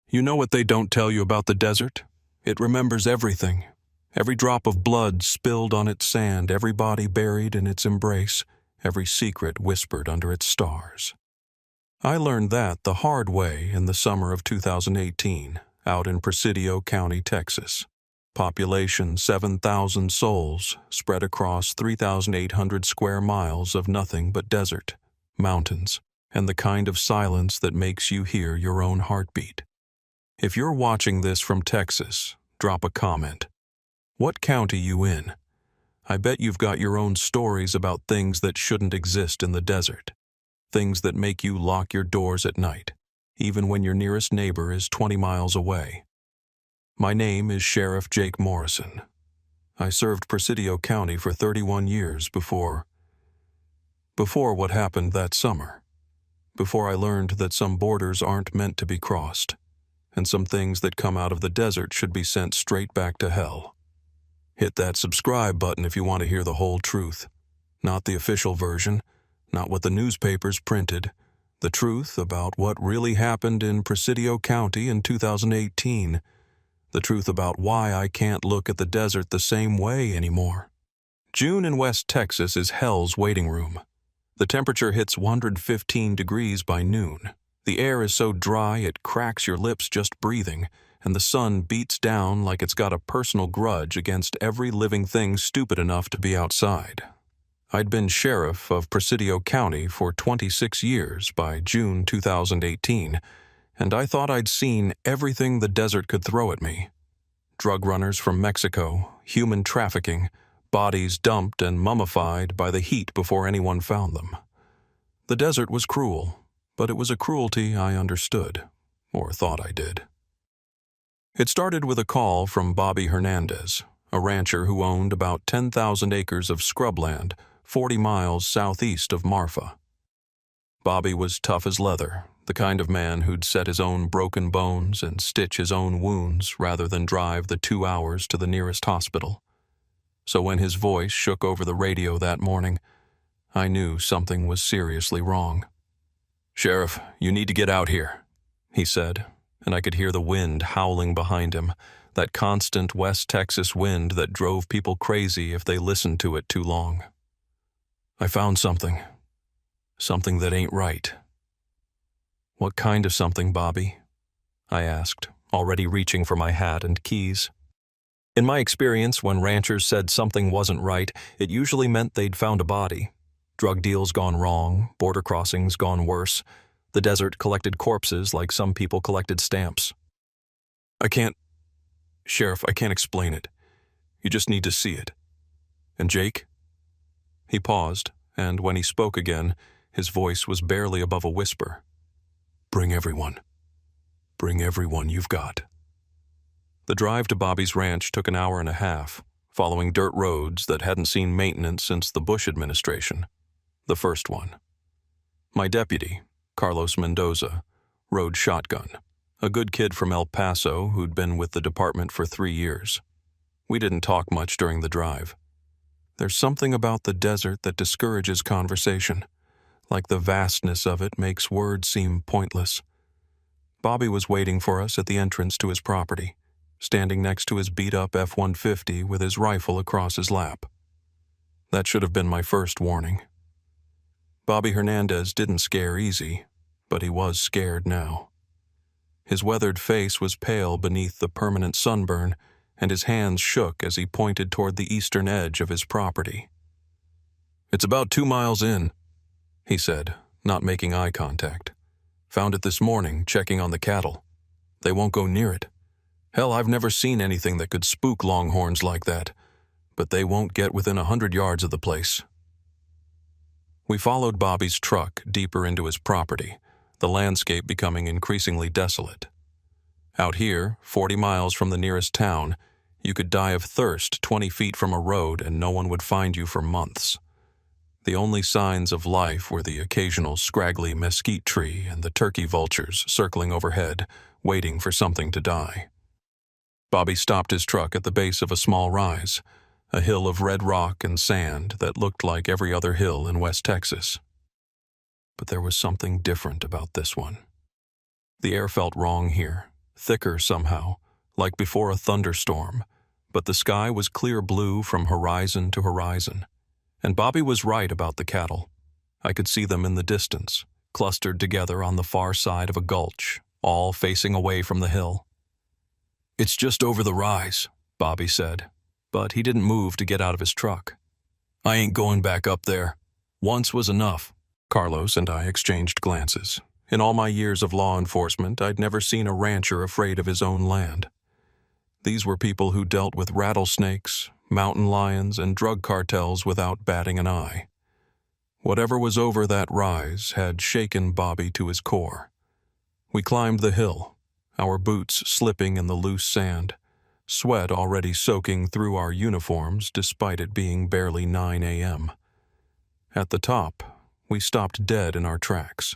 You know what they don't tell you about the desert? It remembers everything. Every drop of blood spilled on its sand, every body buried in its embrace, every secret whispered under its stars. I learned that the hard way in the summer of 2018, out in Presidio County, Texas. Population 7,000 souls, spread across 3,800 square miles of nothing but desert, mountains, and the kind of silence that makes you hear your own heartbeat. If you're watching this from Texas, drop a comment. What county you in? I bet you've got your own stories about things that shouldn't exist in the desert. Things that make you lock your doors at night, even when your nearest neighbor is 20 miles away. My name is Sheriff Jake Morrison. I served Presidio County for 31 years before what happened that summer. Before I learned that some borders aren't meant to be crossed, and some things that come out of the desert should be sent straight back to hell. Hit that subscribe button if you want to hear the whole truth. Not the official version, not what the newspapers printed. The truth about what really happened in Presidio County in 2018. The truth about why I can't look at the desert the same way anymore. June in West Texas is hell's waiting room. The temperature hits 115 degrees by noon. The air is so dry it cracks your lips just breathing, and the sun beats down like it's got a personal grudge against every living thing stupid enough to be outside. I'd been sheriff of Presidio County for 26 years by June 2018, and I thought I'd seen everything the desert could throw at me. Drug runners from Mexico, human trafficking, bodies dumped and mummified by the heat before anyone found them. The desert was cruel, but it was a cruelty I understood, or thought I did. It started with a call from Bobby Hernandez, a rancher who owned about 10,000 acres of scrubland 40 miles southeast of Marfa. Bobby was tough as leather, the kind of man who'd set his own broken bones and stitch his own wounds rather than drive the 2 hours to the nearest hospital. So when his voice shook over the radio that morning, I knew something was seriously wrong. "Sheriff, you need to get out here," he said, and I could hear the wind howling behind him, that constant West Texas wind that drove people crazy if they listened to it too long. "I found something. Something that ain't right." "What kind of something, Bobby?" I asked, already reaching for my hat and keys. In my experience, when ranchers said something wasn't right, it usually meant they'd found a body. Drug deals gone wrong, border crossings gone worse. The desert collected corpses like some people collected stamps. Sheriff, I can't explain it. You just need to see it. And Jake?" He paused, and when he spoke again, his voice was barely above a whisper. "Bring everyone. Bring everyone you've got." The drive to Bobby's ranch took an hour and a half, following dirt roads that hadn't seen maintenance since the Bush administration. The first one. My deputy, Carlos Mendoza, rode shotgun, a good kid from El Paso who'd been with the department for 3 years. We didn't talk much during the drive. There's something about the desert that discourages conversation, like the vastness of it makes words seem pointless. Bobby was waiting for us at the entrance to his property, standing next to his beat-up F-150 with his rifle across his lap. That should have been my first warning. Bobby Hernandez didn't scare easy, but he was scared now. His weathered face was pale beneath the permanent sunburn, and his hands shook as he pointed toward the eastern edge of his property. "It's about 2 miles in," he said, not making eye contact. "Found it this morning, checking on the cattle. They won't go near it. Hell, I've never seen anything that could spook longhorns like that, but they won't get within 100 yards of the place." We followed Bobby's truck deeper into his property, the landscape becoming increasingly desolate. Out here, 40 miles from the nearest town, you could die of thirst 20 feet from a road and no one would find you for months. The only signs of life were the occasional scraggly mesquite tree and the turkey vultures circling overhead, waiting for something to die. Bobby stopped his truck at the base of a small rise, a hill of red rock and sand that looked like every other hill in West Texas. But there was something different about this one. The air felt wrong here, thicker somehow, like before a thunderstorm, but the sky was clear blue from horizon to horizon. And Bobby was right about the cattle. I could see them in the distance, clustered together on the far side of a gulch, all facing away from the hill. "It's just over the rise," Bobby said, but he didn't move to get out of his truck. "I ain't going back up there. Once was enough." Carlos and I exchanged glances. In all my years of law enforcement, I'd never seen a rancher afraid of his own land. These were people who dealt with rattlesnakes, mountain lions, and drug cartels without batting an eye. Whatever was over that rise had shaken Bobby to his core. We climbed the hill, our boots slipping in the loose sand, sweat already soaking through our uniforms despite it being barely 9 a.m. At the top, we stopped dead in our tracks.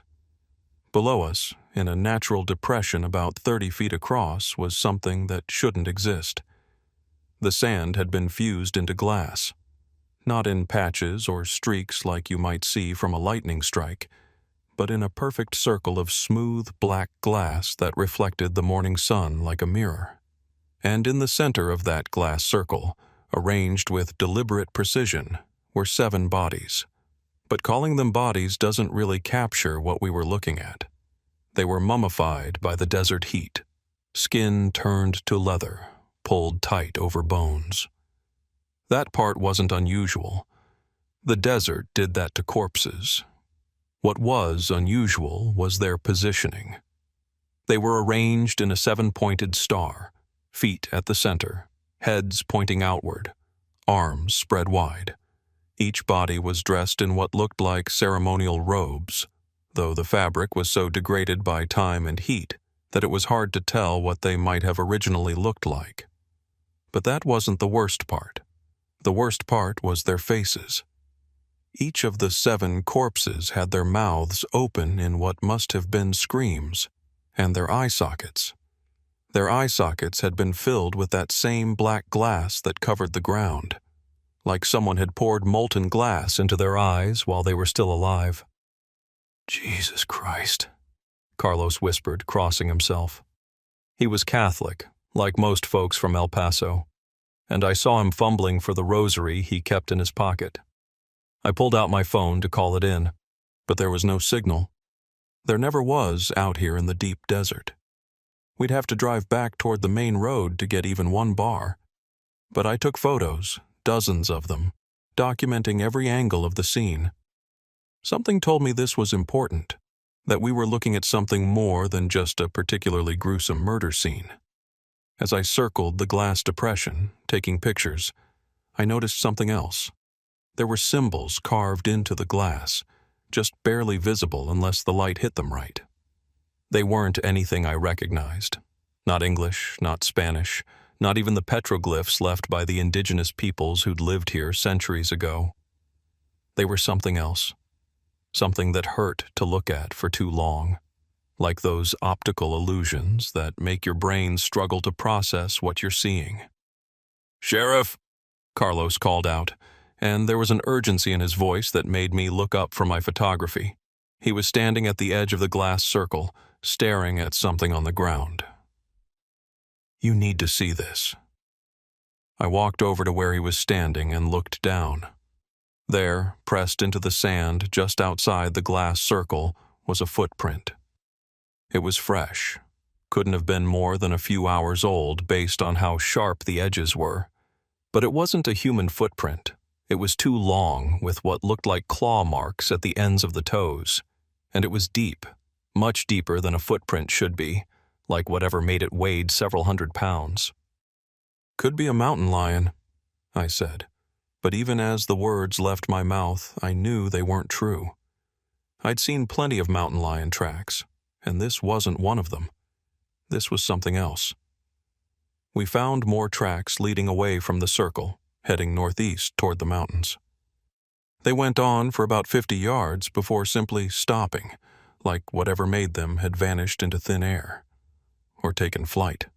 Below us, in a natural depression about 30 feet across, was something that shouldn't exist. The sand had been fused into glass, not in patches or streaks like you might see from a lightning strike, but in a perfect circle of smooth black glass that reflected the morning sun like a mirror. And in the center of that glass circle, arranged with deliberate precision, were 7 bodies. But calling them bodies doesn't really capture what we were looking at. They were mummified by the desert heat, skin turned to leather, pulled tight over bones. That part wasn't unusual. The desert did that to corpses. What was unusual was their positioning. They were arranged in a 7-pointed star, feet at the center, heads pointing outward, arms spread wide. Each body was dressed in what looked like ceremonial robes, though the fabric was so degraded by time and heat that it was hard to tell what they might have originally looked like. But that wasn't the worst part. The worst part was their faces. Each of the 7 corpses had their mouths open in what must have been screams, and their eye sockets. Their eye sockets had been filled with that same black glass that covered the ground, like someone had poured molten glass into their eyes while they were still alive. "Jesus Christ," Carlos whispered, crossing himself. He was Catholic, like most folks from El Paso, and I saw him fumbling for the rosary he kept in his pocket. I pulled out my phone to call it in, but there was no signal. There never was out here in the deep desert. We'd have to drive back toward the main road to get even one bar. But I took photos, dozens of them, documenting every angle of the scene. Something told me this was important, that we were looking at something more than just a particularly gruesome murder scene. As I circled the glass depression, taking pictures, I noticed something else. There were symbols carved into the glass, just barely visible unless the light hit them right. They weren't anything I recognized. Not English, not Spanish, not even the petroglyphs left by the indigenous peoples who'd lived here centuries ago. They were something else, something that hurt to look at for too long, like those optical illusions that make your brain struggle to process what you're seeing. "Sheriff," Carlos called out, and there was an urgency in his voice that made me look up from my photography. He was standing at the edge of the glass circle, staring at something on the ground. "You need to see this." I walked over to where he was standing and looked down. There, pressed into the sand just outside the glass circle, was a footprint. It was fresh, couldn't have been more than a few hours old based on how sharp the edges were. But it wasn't a human footprint. It was too long, with what looked like claw marks at the ends of the toes. And it was deep, much deeper than a footprint should be, like whatever made it weighed several hundred pounds. "Could be a mountain lion," I said, but even as the words left my mouth, I knew they weren't true. I'd seen plenty of mountain lion tracks, and this wasn't one of them. This was something else. We found more tracks leading away from the circle, heading northeast toward the mountains. They went on for about 50 yards before simply stopping, like whatever made them had vanished into thin air, or taken flight.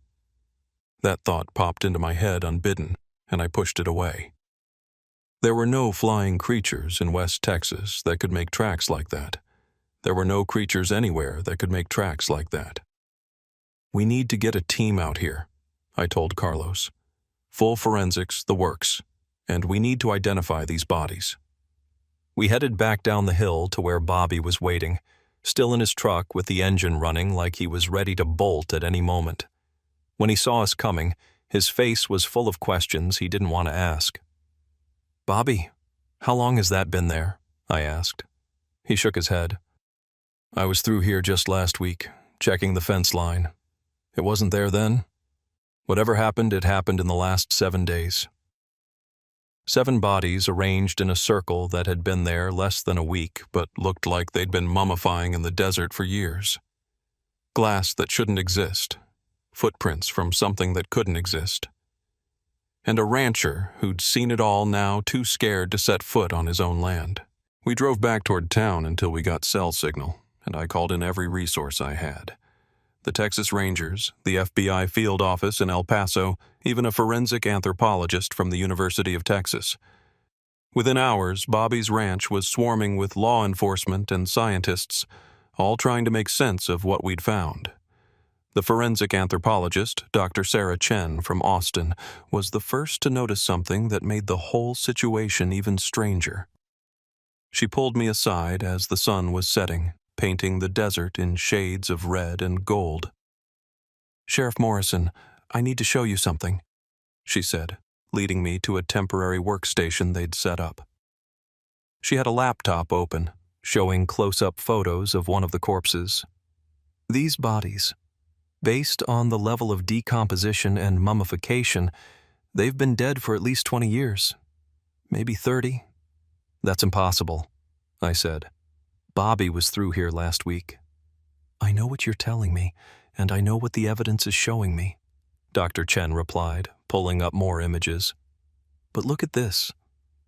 That thought popped into my head unbidden, and I pushed it away. There were no flying creatures in West Texas that could make tracks like that. There were no creatures anywhere that could make tracks like that. "We need to get a team out here," I told Carlos. "Full forensics, the works, and we need to identify these bodies." We headed back down the hill to where Bobby was waiting, still in his truck with the engine running like he was ready to bolt at any moment. When he saw us coming, his face was full of questions he didn't want to ask. "Bobby, how long has that been there?" I asked. He shook his head. "I was through here just last week, checking the fence line. It wasn't there then. Whatever happened, it happened in the last 7 days." 7 bodies arranged in a circle that had been there less than a week but looked like they'd been mummifying in the desert for years. Glass that shouldn't exist. Footprints from something that couldn't exist. And a rancher who'd seen it all, now too scared to set foot on his own land. We drove back toward town until we got cell signal, and I called in every resource I had. The Texas Rangers, the FBI field office in El Paso, even a forensic anthropologist from the University of Texas. Within hours, Bobby's ranch was swarming with law enforcement and scientists, all trying to make sense of what we'd found. The forensic anthropologist, Dr. Sarah Chen from Austin, was the first to notice something that made the whole situation even stranger. She pulled me aside as the sun was setting, painting the desert in shades of red and gold. "Sheriff Morrison, I need to show you something," she said, leading me to a temporary workstation they'd set up. She had a laptop open, showing close-up photos of one of the corpses. "These bodies, based on the level of decomposition and mummification, they've been dead for at least 20 years, maybe 30. "That's impossible," I said. "Bobby was through here last week." "I know what you're telling me, and I know what the evidence is showing me," Dr. Chen replied, pulling up more images. "But look at this.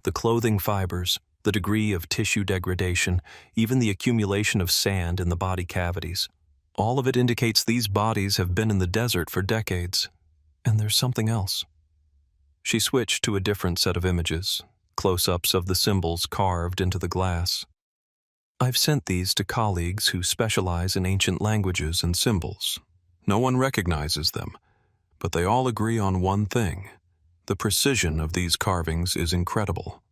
The clothing fibers, the degree of tissue degradation, even the accumulation of sand in the body cavities. All of it indicates these bodies have been in the desert for decades. And there's something else." She switched to a different set of images, close-ups of the symbols carved into the glass. "I've sent these to colleagues who specialize in ancient languages and symbols. No one recognizes them, but they all agree on one thing. The precision of these carvings is incredible.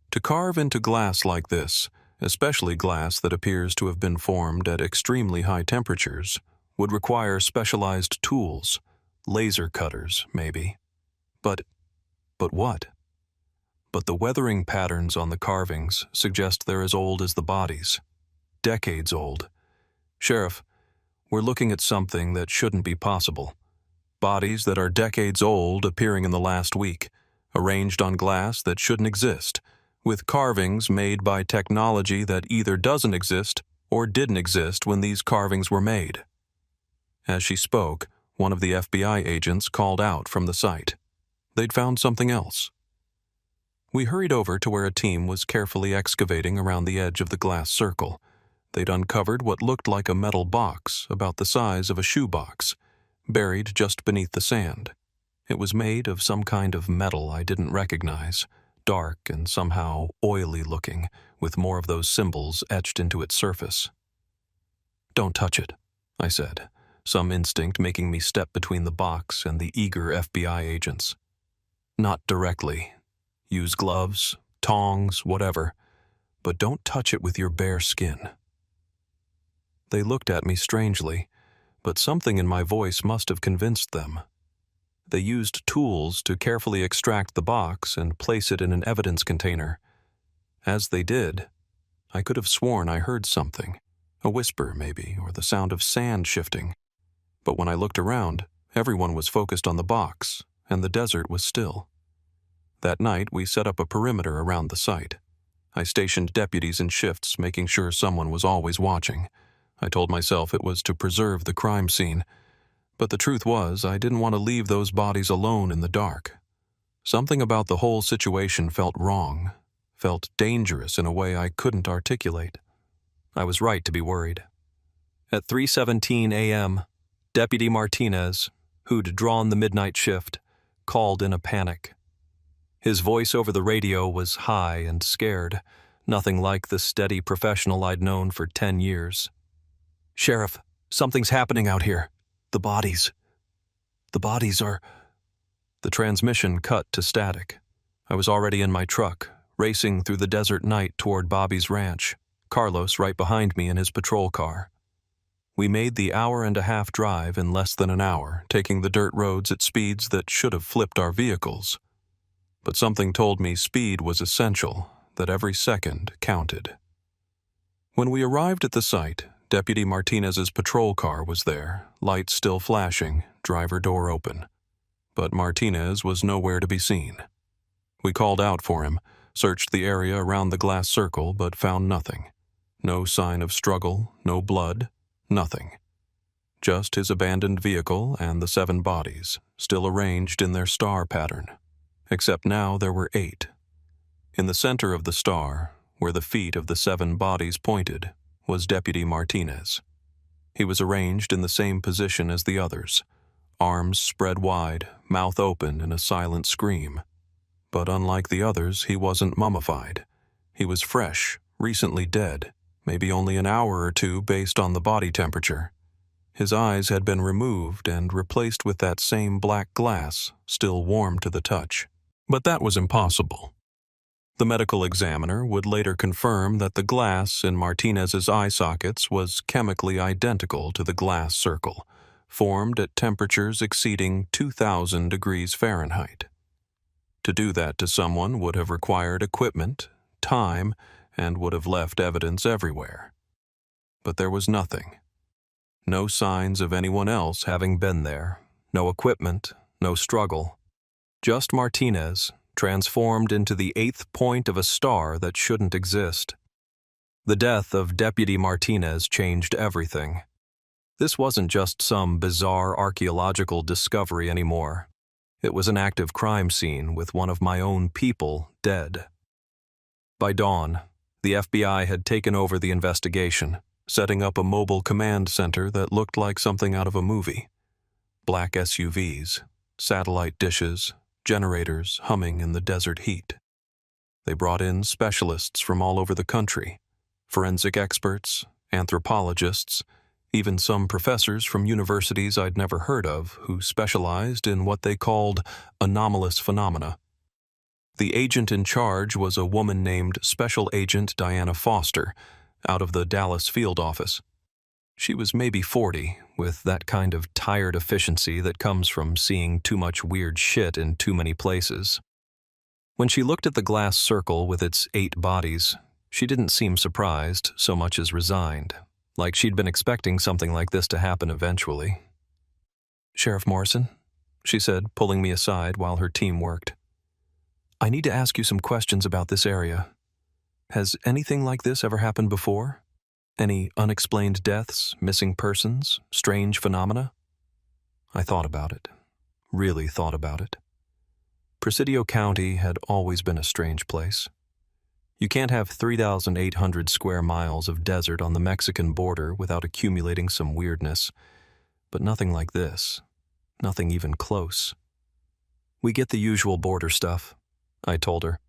To carve into glass like this, especially glass that appears to have been formed at extremely high temperatures, would require specialized tools, laser cutters, maybe. But what? But the weathering patterns on the carvings suggest they're as old as the bodies. Decades old. Sheriff, we're looking at something that shouldn't be possible. Bodies that are decades old appearing in the last week, arranged on glass that shouldn't exist, with carvings made by technology that either doesn't exist or didn't exist when these carvings were made." As she spoke, one of the FBI agents called out from the site. They'd found something else. We hurried over to where a team was carefully excavating around the edge of the glass circle. They'd uncovered what looked like a metal box about the size of a shoebox, buried just beneath the sand. It was made of some kind of metal I didn't recognize, dark and somehow oily looking, with more of those symbols etched into its surface. "Don't touch it," I said, some instinct making me step between the box and the eager FBI agents. "Not directly. Use gloves, tongs, whatever, but don't touch it with your bare skin." They looked at me strangely, but something in my voice must have convinced them. They used tools to carefully extract the box and place it in an evidence container. As they did, I could have sworn I heard something, a whisper maybe, or the sound of sand shifting. But when I looked around, everyone was focused on the box, and the desert was still. That night, we set up a perimeter around the site. I stationed deputies in shifts, making sure someone was always watching. I told myself it was to preserve the crime scene. But the truth was, I didn't want to leave those bodies alone in the dark. Something about the whole situation felt wrong, felt dangerous in a way I couldn't articulate. I was right to be worried. At 3:17 a.m., Deputy Martinez, who'd drawn the midnight shift, called in a panic. His voice over the radio was high and scared, nothing like the steady professional I'd known for 10 years. "Sheriff, something's happening out here," The bodies. The bodies are... The transmission cut to static. I was already in my truck, racing through the desert night toward Bobby's ranch, Carlos right behind me in his patrol car. We made the hour-and-a-half drive in less than an hour, taking the dirt roads at speeds that should have flipped our vehicles. But something told me speed was essential, that every second counted. When we arrived at the site, Deputy Martinez's patrol car was there, lights still flashing, driver door open. But Martinez was nowhere to be seen. We called out for him, searched the area around the glass circle, but found nothing. No sign of struggle, no blood, nothing. Just his abandoned vehicle and the 7 bodies, still arranged in their star pattern. Except now there were 8. In the center of the star, where the feet of the 7 bodies pointed, was Deputy Martinez. He was arranged in the same position as the others, arms spread wide, mouth open in a silent scream. But unlike the others, he wasn't mummified. He was fresh, recently dead, maybe only an hour or 2 based on the body temperature. His eyes had been removed and replaced with that same black glass, still warm to the touch. But that was impossible. The medical examiner would later confirm that the glass in Martinez's eye sockets was chemically identical to the glass circle, formed at temperatures exceeding 2,000 degrees Fahrenheit. To do that to someone would have required equipment, time, and would have left evidence everywhere. But there was nothing. No signs of anyone else having been there, no equipment, no struggle. Just Martinez, transformed into the 8th point of a star that shouldn't exist. The death of Deputy Martinez changed everything. This wasn't just some bizarre archaeological discovery anymore. It was an active crime scene with one of my own people dead. By dawn, the FBI had taken over the investigation, setting up a mobile command center that looked like something out of a movie. Black SUVs, satellite dishes, generators humming in the desert heat. They brought in specialists from all over the country, forensic experts, anthropologists, even some professors from universities I'd never heard of who specialized in what they called anomalous phenomena. The agent in charge was a woman named Special Agent Diana Foster, out of the Dallas field office. She was maybe 40, with that kind of tired efficiency that comes from seeing too much weird shit in too many places. When she looked at the glass circle with its 8 bodies, she didn't seem surprised so much as resigned, like she'd been expecting something like this to happen eventually. "Sheriff Morrison," she said, pulling me aside while her team worked. "I need to ask you some questions about this area. Has anything like this ever happened before? Any unexplained deaths, missing persons, strange phenomena?" I thought about it. Really thought about it. Presidio County had always been a strange place. You can't have 3,800 square miles of desert on the Mexican border without accumulating some weirdness. But nothing like this. Nothing even close. "We get the usual border stuff," I told her.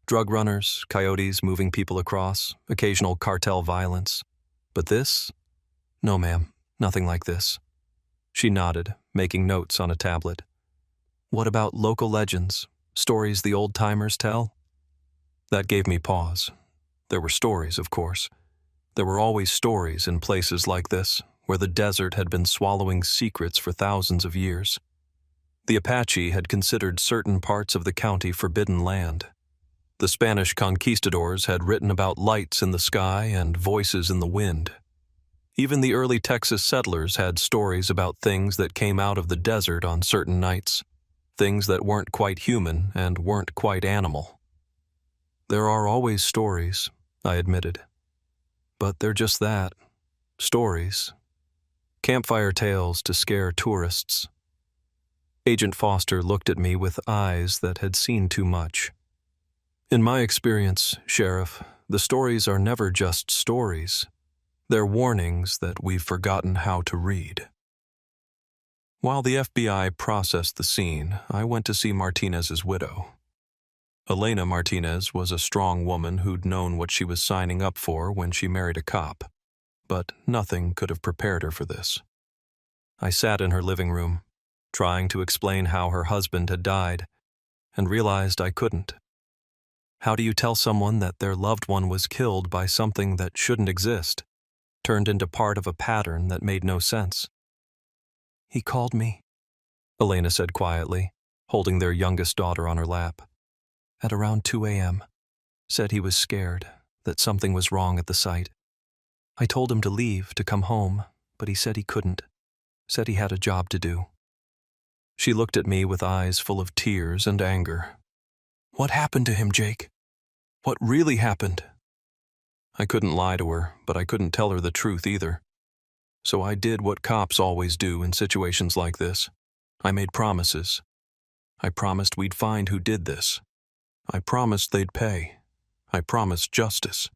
"Drug runners, coyotes moving people across, occasional cartel violence. But this? No, ma'am, nothing like this." She nodded, making notes on a tablet. "What about local legends, stories the old-timers tell?" That gave me pause. There were stories, of course. There were always stories in places like this, where the desert had been swallowing secrets for thousands of years. The Apache had considered certain parts of the county forbidden land. The Spanish conquistadors had written about lights in the sky and voices in the wind. Even the early Texas settlers had stories about things that came out of the desert on certain nights, things that weren't quite human and weren't quite animal. "There are always stories," I admitted. "But they're just that, stories. Campfire tales to scare tourists." Agent Foster looked at me with eyes that had seen too much. "In my experience, Sheriff, the stories are never just stories. They're warnings that we've forgotten how to read." While the FBI processed the scene, I went to see Martinez's widow. Elena Martinez was a strong woman who'd known what she was signing up for when she married a cop, but nothing could have prepared her for this. I sat in her living room, trying to explain how her husband had died, and realized I couldn't. How do you tell someone that their loved one was killed by something that shouldn't exist, turned into part of a pattern that made no sense? "He called me," Elena said quietly, holding their youngest daughter on her lap. "At around 2 a.m. Said he was scared, that something was wrong at the site. I told him to leave, to come home, but he said he couldn't. Said he had a job to do." She looked at me with eyes full of tears and anger. "What happened to him, Jake? What really happened?" I couldn't lie to her, but I couldn't tell her the truth either. So I did what cops always do in situations like this. I made promises. I promised we'd find who did this. I promised they'd pay. I promised justice.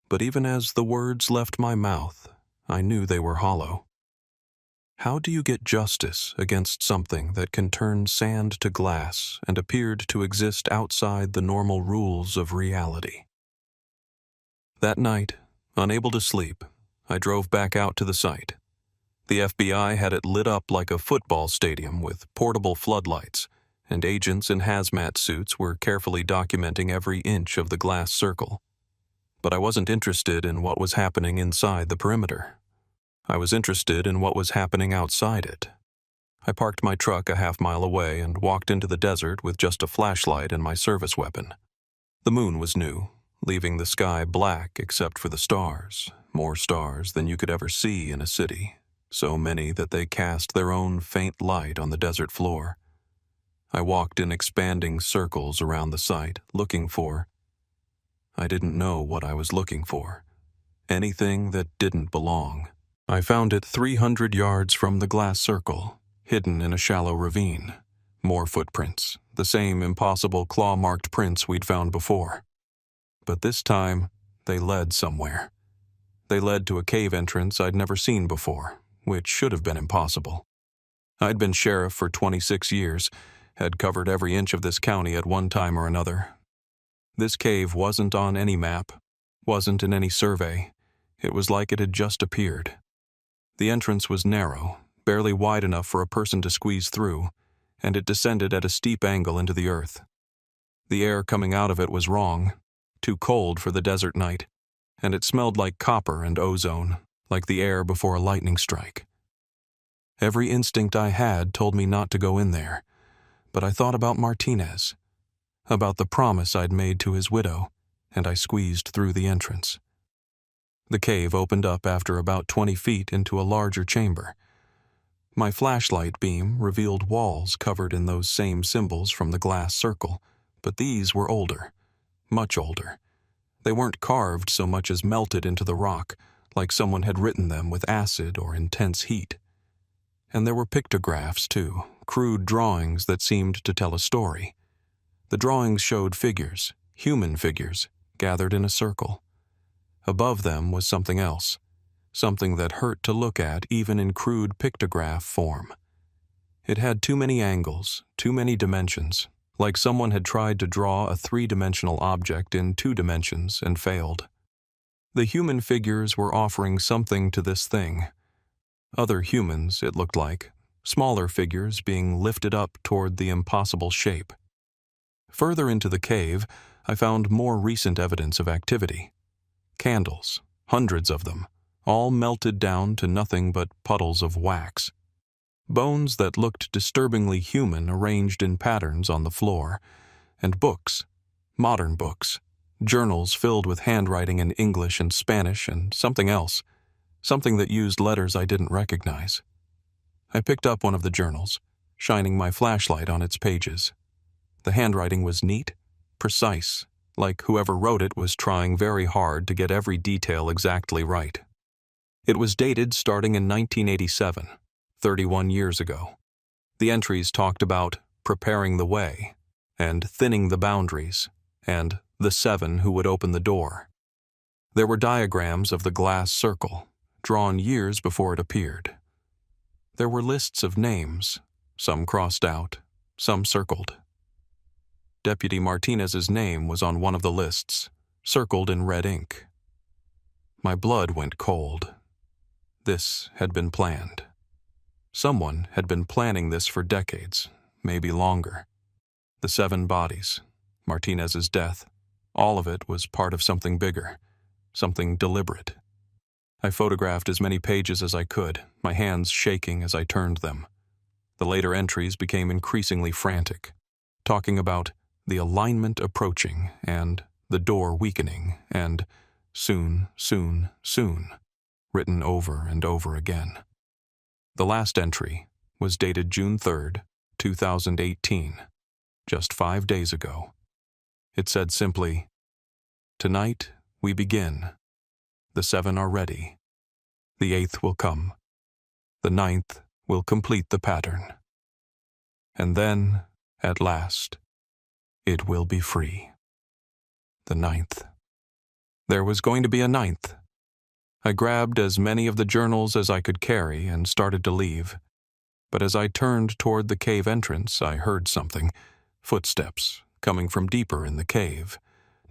But even as the words left my mouth, I knew they were hollow. How do you get justice against something that can turn sand to glass and appeared to exist outside the normal rules of reality? That night, unable to sleep, I drove back out to the site. The FBI had it lit up like a football stadium with portable floodlights, and agents in hazmat suits were carefully documenting every inch of the glass circle. But I wasn't interested in what was happening inside the perimeter. I was interested in what was happening outside it. I parked my truck a half-mile away and walked into the desert with just a flashlight and my service weapon. The moon was new, leaving the sky black except for the stars, more stars than you could ever see in a city, so many that they cast their own faint light on the desert floor. I walked in expanding circles around the site, looking for... I didn't know what I was looking for. Anything that didn't belong. I found it 300 yards from the glass circle, hidden in a shallow ravine. More footprints, the same impossible claw-marked prints we'd found before. But this time, they led somewhere. They led to a cave entrance I'd never seen before, which should have been impossible. I'd been sheriff for 26 years, had covered every inch of this county at one time or another. This cave wasn't on any map, wasn't in any survey. It was like it had just appeared. The entrance was narrow, barely wide enough for a person to squeeze through, and it descended at a steep angle into the earth. The air coming out of it was wrong, too cold for the desert night, and it smelled like copper and ozone, like the air before a lightning strike. Every instinct I had told me not to go in there, but I thought about Martinez, about the promise I'd made to his widow, and I squeezed through the entrance. The cave opened up after about 20 feet into a larger chamber. My flashlight beam revealed walls covered in those same symbols from the glass circle, but these were older, much older. They weren't carved so much as melted into the rock, like someone had written them with acid or intense heat. And there were pictographs, too, crude drawings that seemed to tell a story. The drawings showed figures, human figures, gathered in a circle. Above them was something else, something that hurt to look at even in crude pictograph form. It had too many angles, too many dimensions, like someone had tried to draw a three-dimensional object in 2 dimensions and failed. The human figures were offering something to this thing. Other humans, it looked like, smaller figures being lifted up toward the impossible shape. Further into the cave, I found more recent evidence of activity. Candles, hundreds of them, all melted down to nothing but puddles of wax. Bones that looked disturbingly human arranged in patterns on the floor, and books, modern books, journals filled with handwriting in English and Spanish and something else, something that used letters I didn't recognize. I picked up one of the journals, shining my flashlight on its pages. The handwriting was neat, precise, like whoever wrote it was trying very hard to get every detail exactly right. It was dated starting in 1987, 31 years ago. The entries talked about preparing the way, and thinning the boundaries, and the 7 who would open the door. There were diagrams of the glass circle, drawn years before it appeared. There were lists of names, some crossed out, some circled. Deputy Martinez's name was on one of the lists, circled in red ink. My blood went cold. This had been planned. Someone had been planning this for decades, maybe longer. The 7 bodies, Martinez's death, all of it was part of something bigger, something deliberate. I photographed as many pages as I could, my hands shaking as I turned them. The later entries became increasingly frantic, talking about the alignment approaching and the door weakening and soon, soon, soon, written over and over again. The last entry was dated June 3rd, 2018, just 5 days ago. It said simply, "Tonight we begin. The 7 are ready. The 8th will come. The 9th will complete the pattern. And then, at last, it will be free." The 9th. There was going to be a 9th. I grabbed as many of the journals as I could carry and started to leave. But as I turned toward the cave entrance, I heard something. Footsteps, coming from deeper in the cave.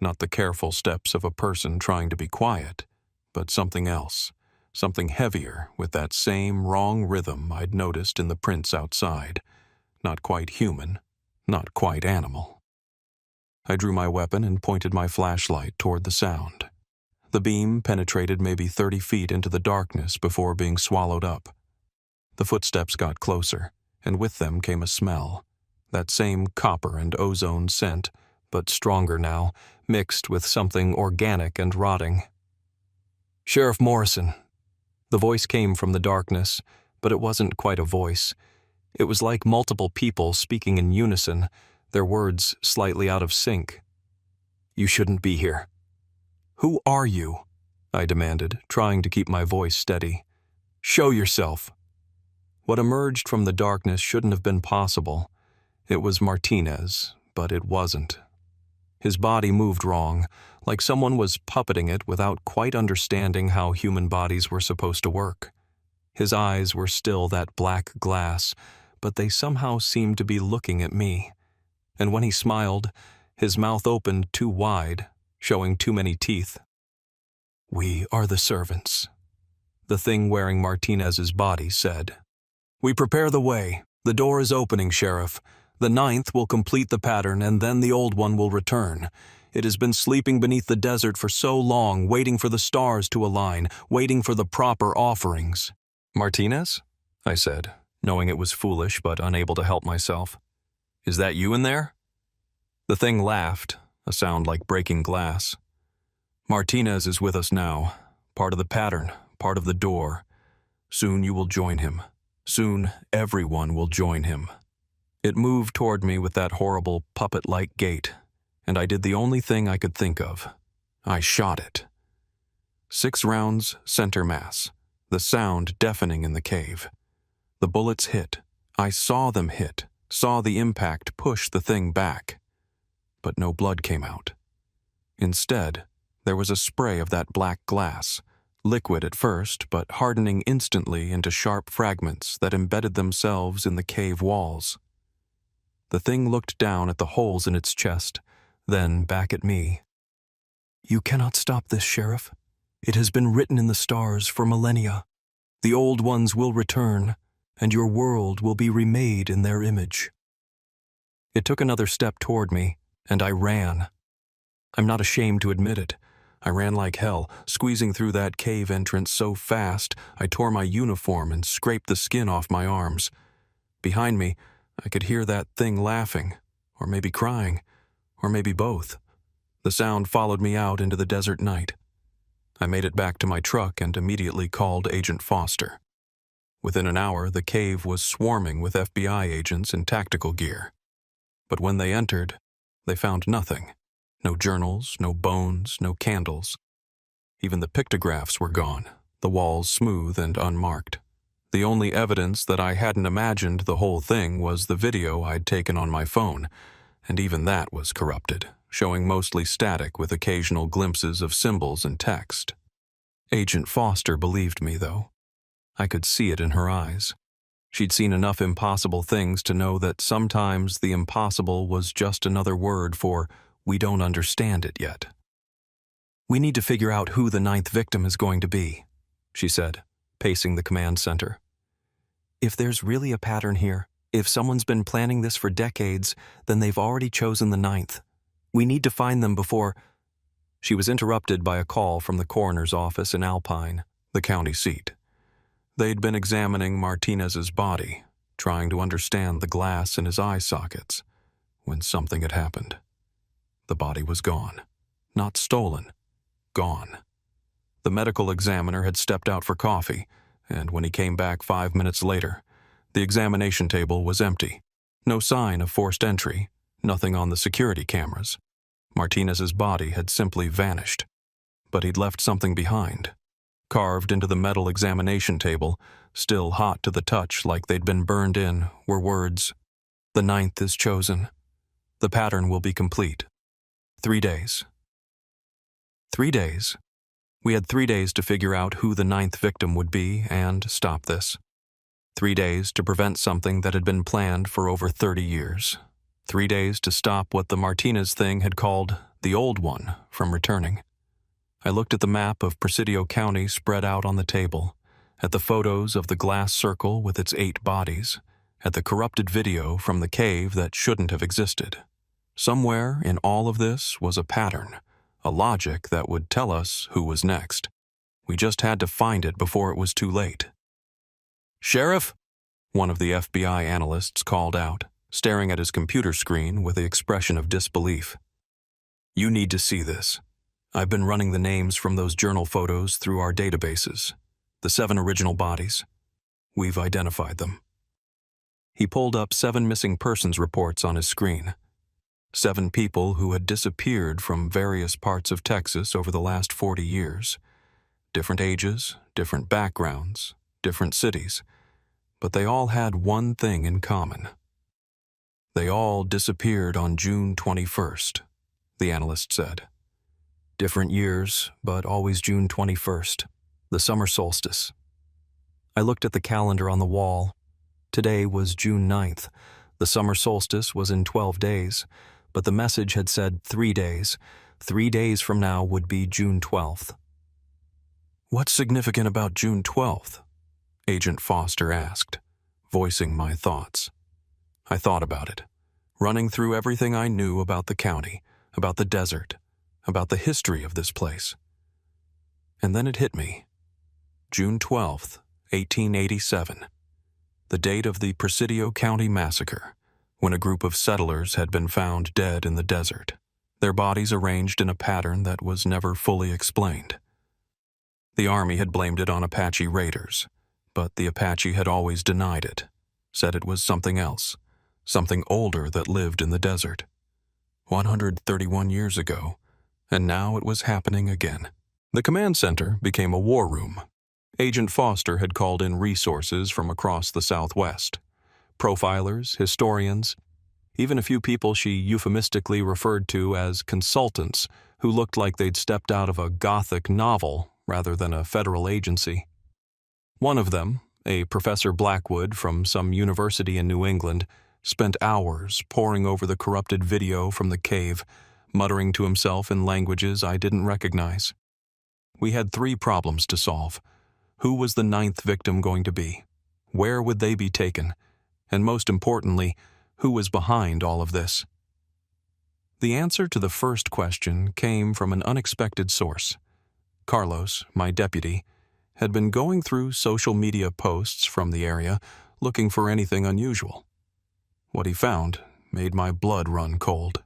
Not the careful steps of a person trying to be quiet, but something else. Something heavier with that same wrong rhythm I'd noticed in the prints outside. Not quite human, not quite animal. I drew my weapon and pointed my flashlight toward the sound. The beam penetrated maybe 30 feet into the darkness before being swallowed up. The footsteps got closer, and with them came a smell. That same copper and ozone scent, but stronger now, mixed with something organic and rotting. "Sheriff Morrison." The voice came from the darkness, but it wasn't quite a voice. It was like multiple people speaking in unison, their words slightly out of sync. "You shouldn't be here." "Who are you?" I demanded, trying to keep my voice steady. "Show yourself." What emerged from the darkness shouldn't have been possible. It was Martinez, but it wasn't. His body moved wrong, like someone was puppeting it without quite understanding how human bodies were supposed to work. His eyes were still that black glass, but they somehow seemed to be looking at me. And when he smiled, his mouth opened too wide, showing too many teeth. "We are the servants," the thing wearing Martinez's body said. "We prepare the way. The door is opening, Sheriff. The 9th will complete the pattern, and then the old one will return. It has been sleeping beneath the desert for so long, waiting for the stars to align, waiting for the proper offerings." "Martinez?" I said, knowing it was foolish but unable to help myself. "Is that you in there?" The thing laughed, a sound like breaking glass. "Martinez is with us now, part of the pattern, part of the door. Soon you will join him. Soon everyone will join him." It moved toward me with that horrible puppet-like gait, and I did the only thing I could think of. I shot it. 6 rounds, center mass, the sound deafening in the cave. The bullets hit. I saw them hit, saw the impact push the thing back. But no blood came out. Instead, there was a spray of that black glass, liquid at first, but hardening instantly into sharp fragments that embedded themselves in the cave walls. The thing looked down at the holes in its chest, then back at me. "You cannot stop this, Sheriff. It has been written in the stars for millennia. The old ones will return, and your world will be remade in their image." It took another step toward me, and I ran. I'm not ashamed to admit it. I ran like hell, squeezing through that cave entrance so fast I tore my uniform and scraped the skin off my arms. Behind me, I could hear that thing laughing, or maybe crying, or maybe both. The sound followed me out into the desert night. I made it back to my truck and immediately called Agent Foster. Within an hour, the cave was swarming with FBI agents in tactical gear. But when they entered, they found nothing. No journals, no bones, no candles. Even the pictographs were gone, the walls smooth and unmarked. The only evidence that I hadn't imagined the whole thing was the video I'd taken on my phone, and even that was corrupted, showing mostly static with occasional glimpses of symbols and text. Agent Foster believed me, though. I could see it in her eyes. She'd seen enough impossible things to know that sometimes the impossible was just another word for "we don't understand it yet." "We need to figure out who the 9th victim is going to be," she said, pacing the command center. If there's really a pattern here, if someone's been planning this for decades, then they've already chosen the ninth. We need to find them before... She was interrupted by a call from the coroner's office in Alpine, the county seat. They'd been examining Martinez's body, trying to understand the glass in his eye sockets, when something had happened. The body was gone. Not stolen. Gone. The medical examiner had stepped out for coffee, and when he came back 5 minutes later, the examination table was empty. No sign of forced entry, nothing on the security cameras. Martinez's body had simply vanished. But he'd left something behind. Carved into the metal examination table, still hot to the touch like they'd been burned in, were words, "The ninth is chosen. The pattern will be complete. 3 days." 3 days. We had 3 days to figure out who the ninth victim would be and stop this. 3 days to prevent something that had been planned for over 30 years. 3 days to stop what the Martinez thing had called the Old One from returning. I looked at the map of Presidio County spread out on the table, at the photos of the glass circle with its 8 bodies, at the corrupted video from the cave that shouldn't have existed. Somewhere in all of this was a pattern, a logic that would tell us who was next. We just had to find it before it was too late. "Sheriff?" one of the FBI analysts called out, staring at his computer screen with the expression of disbelief. "You need to see this. I've been running the names from those journal photos through our databases. The 7 original bodies. We've identified them." He pulled up 7 missing persons reports on his screen. 7 people who had disappeared from various parts of Texas over the last 40 years. Different ages, different backgrounds, different cities. But they all had one thing in common. They all disappeared on June 21st, the analyst said. Different years, but always June 21st, the summer solstice. I looked at the calendar on the wall. Today was June 9th. The summer solstice was in 12 days, but the message had said 3 days. 3 days from now would be June 12th. "What's significant about June 12th?" Agent Foster asked, voicing my thoughts. I thought about it, running through everything I knew about the county, about the desert, about the history of this place. And then it hit me. June 12th, 1887. The date of the Presidio County massacre, when a group of settlers had been found dead in the desert, their bodies arranged in a pattern that was never fully explained. The Army had blamed it on Apache raiders, but the Apache had always denied it, said it was something else, something older that lived in the desert. 131 years ago, and now it was happening again. The command center became a war room. Agent Foster had called in resources from across the Southwest. Profilers, historians, even a few people she euphemistically referred to as consultants who looked like they'd stepped out of a Gothic novel rather than a federal agency. One of them, a Professor Blackwood from some university in New England, spent hours poring over the corrupted video from the cave, muttering to himself in languages I didn't recognize. We had 3 problems to solve. Who was the 9th victim going to be? Where would they be taken? And most importantly, who was behind all of this? The answer to the first question came from an unexpected source. Carlos, my deputy, had been going through social media posts from the area looking for anything unusual. What he found made my blood run cold.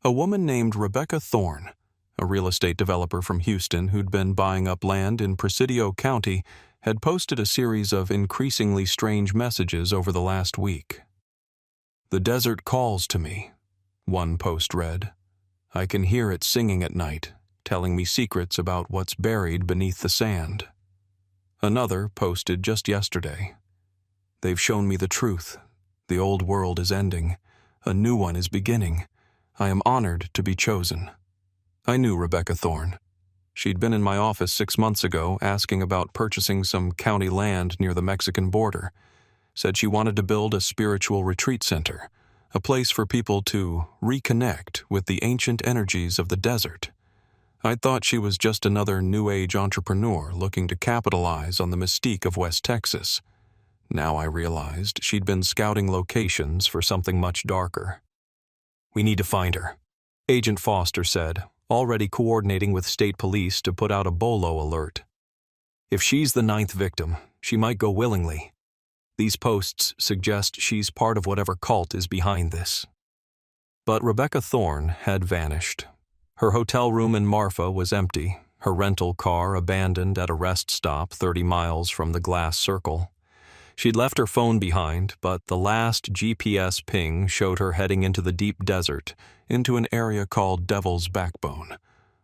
A woman named Rebecca Thorne, a real estate developer from Houston who'd been buying up land in Presidio County, had posted a series of increasingly strange messages over the last week. "The desert calls to me," one post read. "I can hear it singing at night, telling me secrets about what's buried beneath the sand." Another posted just yesterday. "They've shown me the truth. The old world is ending. A new one is beginning. I am honored to be chosen." I knew Rebecca Thorne. She'd been in my office 6 months ago asking about purchasing some county land near the Mexican border. Said she wanted to build a spiritual retreat center, a place for people to reconnect with the ancient energies of the desert. I thought she was just another New Age entrepreneur looking to capitalize on the mystique of West Texas. Now I realized she'd been scouting locations for something much darker. "We need to find her," Agent Foster said, already coordinating with state police to put out a BOLO alert. "If she's the 9th victim, she might go willingly. These posts suggest she's part of whatever cult is behind this." But Rebecca Thorne had vanished. Her hotel room in Marfa was empty, her rental car abandoned at a rest stop 30 miles from the glass circle. She'd left her phone behind, but the last GPS ping showed her heading into the deep desert, into an area called Devil's Backbone,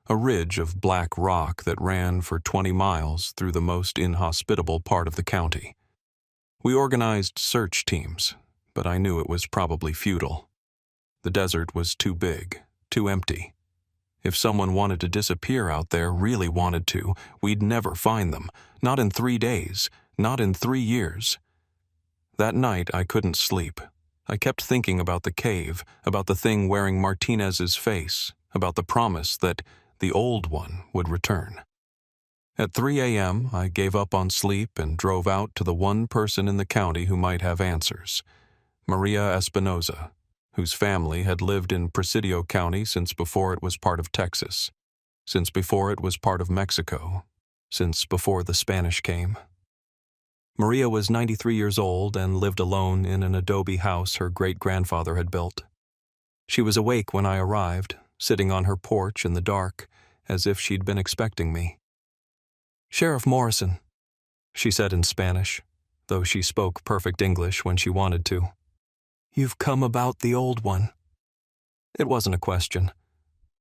a ridge of black rock that ran for 20 miles through the most inhospitable part of the county. We organized search teams, but I knew it was probably futile. The desert was too big, too empty. If someone wanted to disappear out there, really wanted to, we'd never find them. Not in 3 days, not in 3 years. That night I couldn't sleep. I kept thinking about the cave, about the thing wearing Martinez's face, about the promise that the old one would return. At 3 a.m., I gave up on sleep and drove out to the one person in the county who might have answers, Maria Espinoza, whose family had lived in Presidio County since before it was part of Texas, since before it was part of Mexico, since before the Spanish came. Maria was 93 years old and lived alone in an adobe house her great-grandfather had built. She was awake when I arrived, sitting on her porch in the dark, as if she'd been expecting me. "Sheriff Morrison," she said in Spanish, though she spoke perfect English when she wanted to. "You've come about the old one." It wasn't a question.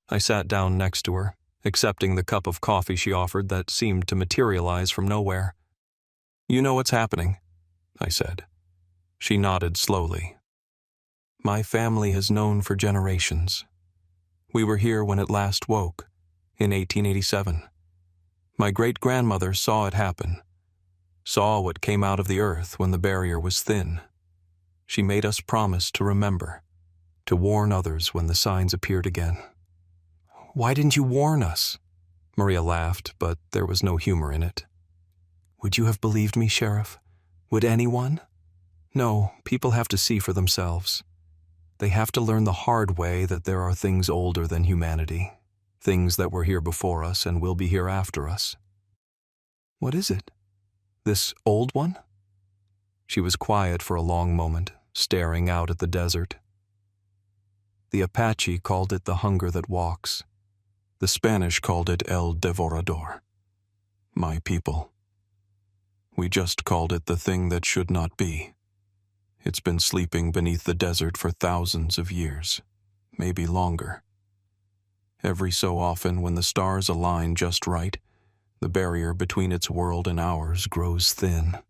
I sat down next to her, accepting the cup of coffee she offered that seemed to materialize from nowhere. "You know what's happening," I said. She nodded slowly. "My family has known for generations. We were here when it last woke, in 1887. My great-grandmother saw it happen, saw what came out of the earth when the barrier was thin. She made us promise to remember, to warn others when the signs appeared again." "Why didn't you warn us?" Maria laughed, but there was no humor in it. "Would you have believed me, Sheriff? Would anyone? No, people have to see for themselves. They have to learn the hard way that there are things older than humanity, things that were here before us and will be here after us." "What is it? This old one?" She was quiet for a long moment, staring out at the desert. "The Apache called it the hunger that walks. The Spanish called it El Devorador. My people. We just called it the thing that should not be. It's been sleeping beneath the desert for thousands of years, maybe longer. Every so often, when the stars align just right, the barrier between its world and ours grows thin.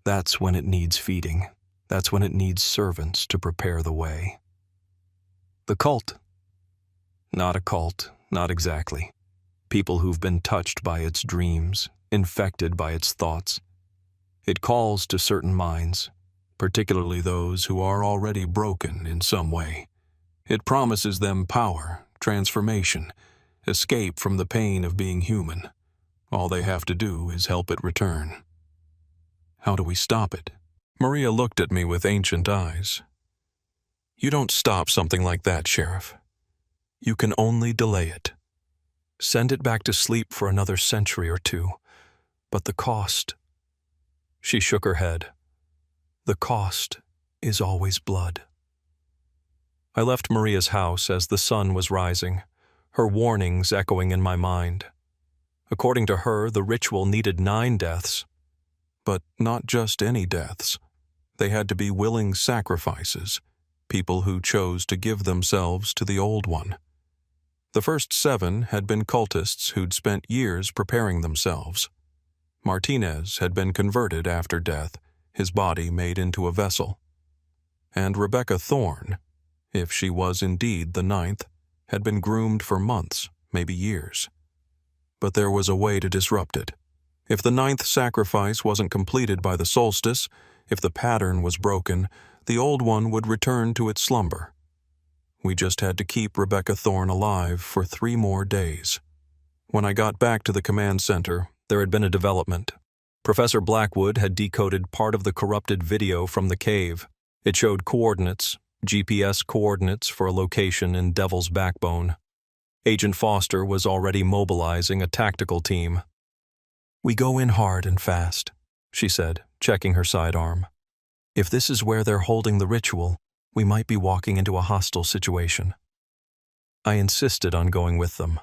That's when it needs feeding. That's when it needs servants to prepare the way." "The cult?" "Not a cult, not exactly. People who've been touched by its dreams, infected by its thoughts. It calls to certain minds, particularly those who are already broken in some way. It promises them power, transformation, escape from the pain of being human. All they have to do is help it return." "How do we stop it?" Maria looked at me with ancient eyes. "You don't stop something like that, Sheriff. You can only delay it. Send it back to sleep for another century or two. But the cost..." She shook her head. "The cost is always blood." I left Maria's house as the sun was rising, her warnings echoing in my mind. According to her, the ritual needed 9 deaths. But not just any deaths. They had to be willing sacrifices, people who chose to give themselves to the old one. The first 7 had been cultists who'd spent years preparing themselves. Martinez had been converted after death, his body made into a vessel. And Rebecca Thorne, if she was indeed the 9th, had been groomed for months, maybe years. But there was a way to disrupt it. If the 9th sacrifice wasn't completed by the solstice, if the pattern was broken, the old one would return to its slumber. We just had to keep Rebecca Thorne alive for 3 more days. When I got back to the command center, there had been a development. Professor Blackwood had decoded part of the corrupted video from the cave. It showed coordinates, GPS coordinates for a location in Devil's Backbone. Agent Foster was already mobilizing a tactical team. "We go in hard and fast," she said, checking her sidearm. "If this is where they're holding the ritual, we might be walking into a hostile situation." I insisted on going with them.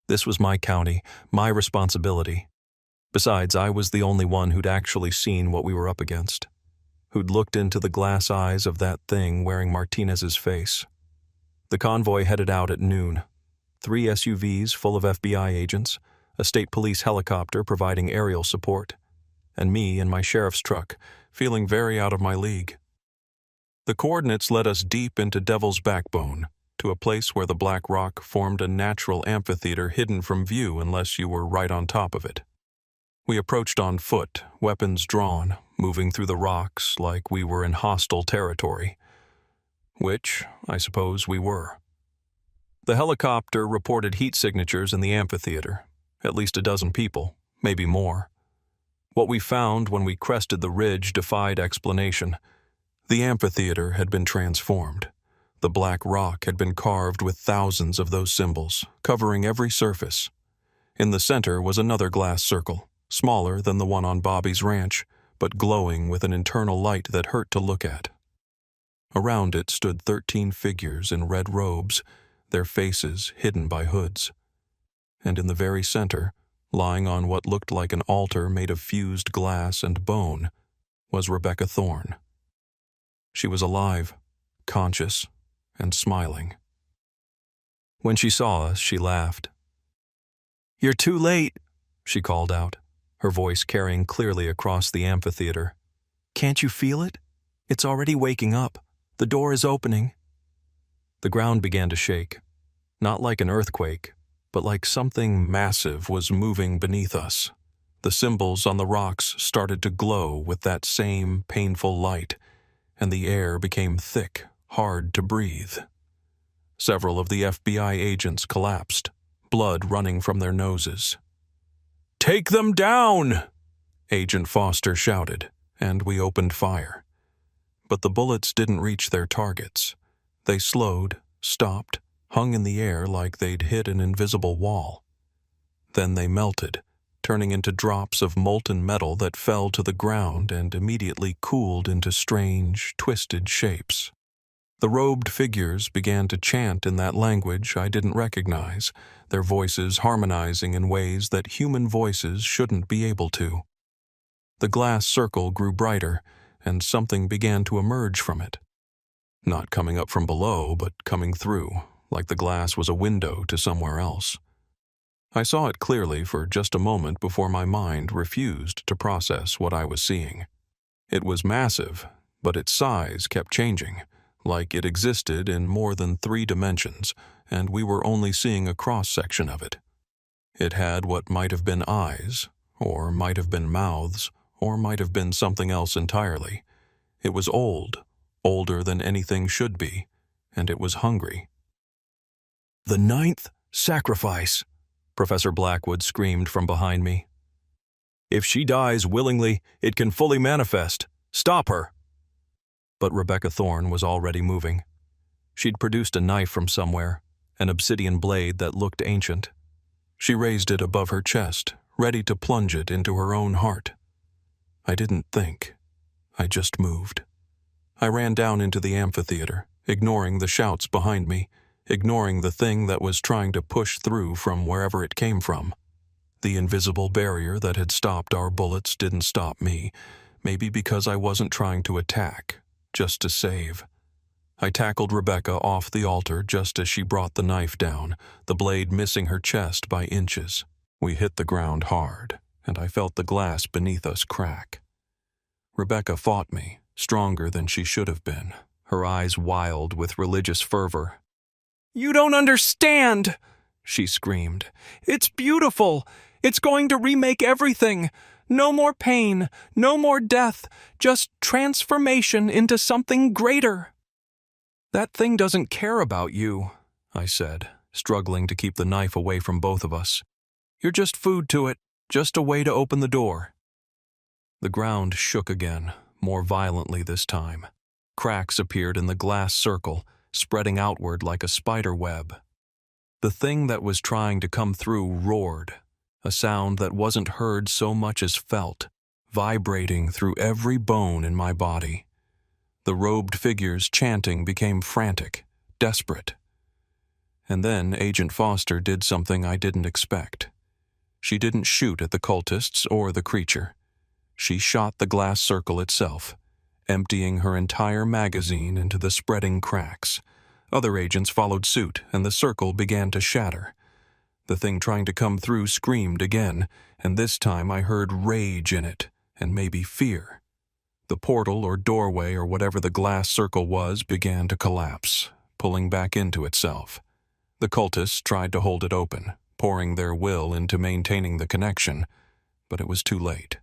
This was my county, my responsibility. Besides, I was the only one who'd actually seen what we were up against, who'd looked into the glass eyes of that thing wearing Martinez's face. The convoy headed out at noon. 3 SUVs full of FBI agents, a state police helicopter providing aerial support, and me in my sheriff's truck, feeling very out of my league. The coordinates led us deep into Devil's Backbone, to a place where the black rock formed a natural amphitheater hidden from view unless you were right on top of it. We approached on foot, weapons drawn, moving through the rocks like we were in hostile territory. Which, I suppose, we were. The helicopter reported heat signatures in the amphitheater, at least a dozen people, maybe more. What we found when we crested the ridge defied explanation. The amphitheater had been transformed. The black rock had been carved with thousands of those symbols, covering every surface. In the center was another glass circle, smaller than the one on Bobby's ranch, but glowing with an internal light that hurt to look at. Around it stood 13 figures in red robes, their faces hidden by hoods. And in the very center, lying on what looked like an altar made of fused glass and bone, was Rebecca Thorne. She was alive, conscious, and smiling. When she saw us, she laughed. "You're too late," she called out, her voice carrying clearly across the amphitheater. "Can't you feel it? It's already waking up. The door is opening." The ground began to shake, not like an earthquake, but like something massive was moving beneath us. The symbols on the rocks started to glow with that same painful light, and the air became thick, hard to breathe. Several of the FBI agents collapsed, blood running from their noses. "Take them down!" Agent Foster shouted, and we opened fire. But the bullets didn't reach their targets. They slowed, stopped, hung in the air like they'd hit an invisible wall. Then they melted, turning into drops of molten metal that fell to the ground and immediately cooled into strange, twisted shapes. The robed figures began to chant in that language I didn't recognize, their voices harmonizing in ways that human voices shouldn't be able to. The glass circle grew brighter, and something began to emerge from it. Not coming up from below, but coming through, like the glass was a window to somewhere else. I saw it clearly for just a moment before my mind refused to process what I was seeing. It was massive, but its size kept changing, like it existed in more than 3 dimensions, and we were only seeing a cross-section of it. It had what might have been eyes, or might have been mouths, or might have been something else entirely. It was old, older than anything should be, and it was hungry. "The 9th sacrifice," Professor Blackwood screamed from behind me. "If she dies willingly, it can fully manifest. Stop her!" But Rebecca Thorne was already moving. She'd produced a knife from somewhere, an obsidian blade that looked ancient. She raised it above her chest, ready to plunge it into her own heart. I didn't think. I just moved. I ran down into the amphitheater, ignoring the shouts behind me, ignoring the thing that was trying to push through from wherever it came from. The invisible barrier that had stopped our bullets didn't stop me, maybe because I wasn't trying to attack, just to save. I tackled Rebecca off the altar just as she brought the knife down, the blade missing her chest by inches. We hit the ground hard, and I felt the glass beneath us crack. Rebecca fought me, stronger than she should have been, her eyes wild with religious fervor. "You don't understand!" she screamed. "It's beautiful! It's going to remake everything! No more pain, no more death, just transformation into something greater!" "That thing doesn't care about you," I said, struggling to keep the knife away from both of us. "You're just food to it, just a way to open the door." The ground shook again, more violently this time. Cracks appeared in the glass circle, spreading outward like a spider web. The thing that was trying to come through roared, a sound that wasn't heard so much as felt, vibrating through every bone in my body. The robed figures chanting became frantic, desperate. And then Agent Foster did something I didn't expect. She didn't shoot at the cultists or the creature. She shot the glass circle itself, emptying her entire magazine into the spreading cracks. Other agents followed suit, and the circle began to shatter. The thing trying to come through screamed again, and this time I heard rage in it, and maybe fear. The portal or doorway or whatever the glass circle was began to collapse, pulling back into itself. The cultists tried to hold it open, pouring their will into maintaining the connection, but it was too late.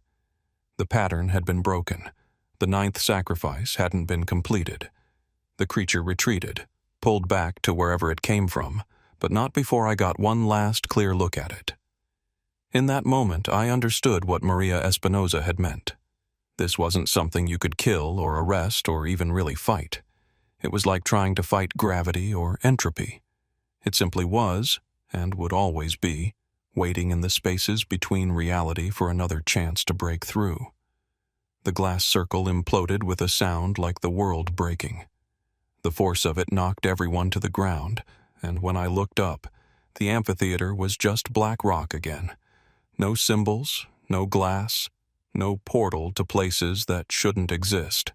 The pattern had been broken. The 9th sacrifice hadn't been completed. The creature retreated, pulled back to wherever it came from, but not before I got one last clear look at it. In that moment, I understood what Maria Espinosa had meant. This wasn't something you could kill or arrest or even really fight. It was like trying to fight gravity or entropy. It simply was, and would always be, waiting in the spaces between reality for another chance to break through. The glass circle imploded with a sound like the world breaking. The force of it knocked everyone to the ground, and when I looked up, the amphitheater was just black rock again. No symbols, no glass, no portal to places that shouldn't exist.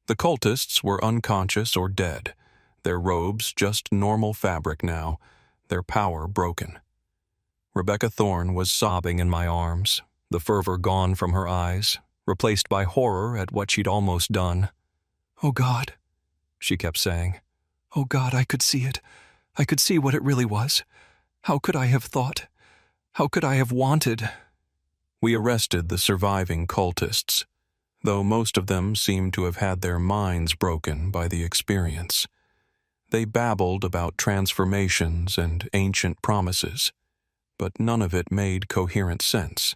The cultists were unconscious or dead, their robes just normal fabric now, their power broken. Rebecca Thorne was sobbing in my arms, the fervor gone from her eyes, replaced by horror at what she'd almost done. "Oh God," she kept saying. "Oh God, I could see it. I could see what it really was. How could I have thought? How could I have wanted?" We arrested the surviving cultists, though most of them seemed to have had their minds broken by the experience. They babbled about transformations and ancient promises, but none of it made coherent sense.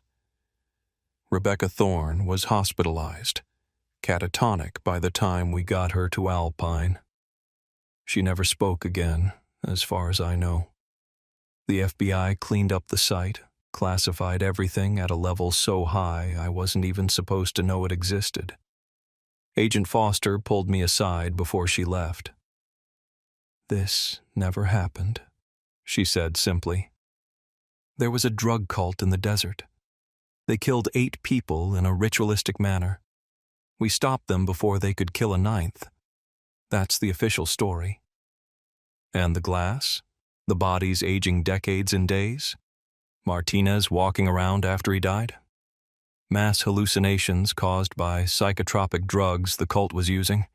Rebecca Thorne was hospitalized, catatonic by the time we got her to Alpine. She never spoke again, as far as I know. The FBI cleaned up the site, classified everything at a level so high I wasn't even supposed to know it existed. Agent Foster pulled me aside before she left. "This never happened," she said simply. "There was a drug cult in the desert. They killed 8 people in a ritualistic manner. We stopped them before they could kill a 9th. That's the official story." "And the glass? The bodies aging decades in days? Martinez walking around after he died? Mass hallucinations caused by psychotropic drugs the cult was using?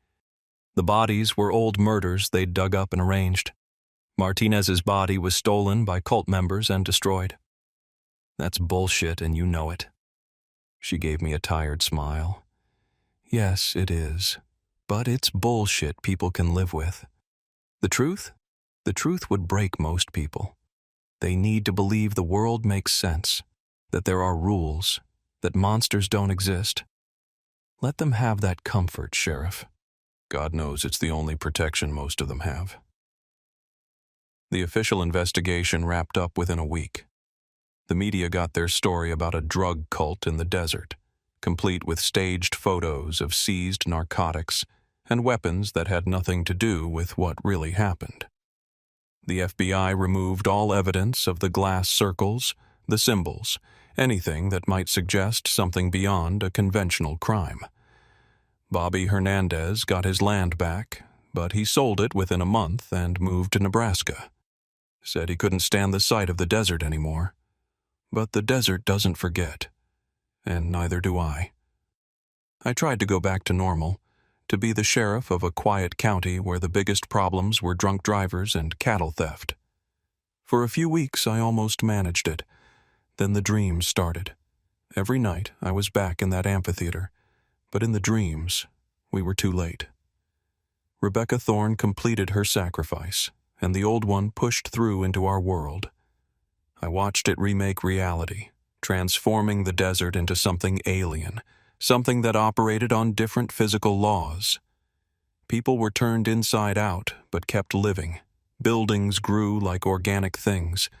The bodies were old murders they'd dug up and arranged. Martinez's body was stolen by cult members and destroyed. That's bullshit, and you know it." She gave me a tired smile. "Yes, it is. But it's bullshit people can live with. The truth? The truth would break most people. They need to believe the world makes sense, that there are rules, that monsters don't exist. Let them have that comfort, Sheriff. God knows it's the only protection most of them have." The official investigation wrapped up within a week. The media got their story about a drug cult in the desert, complete with staged photos of seized narcotics and weapons that had nothing to do with what really happened. The FBI removed all evidence of the glass circles, the symbols, anything that might suggest something beyond a conventional crime. Bobby Hernandez got his land back, but he sold it within a month and moved to Nebraska. Said he couldn't stand the sight of the desert anymore. But the desert doesn't forget, and neither do I. I tried to go back to normal, to be the sheriff of a quiet county where the biggest problems were drunk drivers and cattle theft. For a few weeks I almost managed it. Then the dreams started. Every night I was back in that amphitheater, but in the dreams, we were too late. Rebecca Thorne completed her sacrifice, and the old one pushed through into our world. I watched it remake reality, transforming the desert into something alien, something that operated on different physical laws. People were turned inside out, but kept living. Buildings grew like organic things,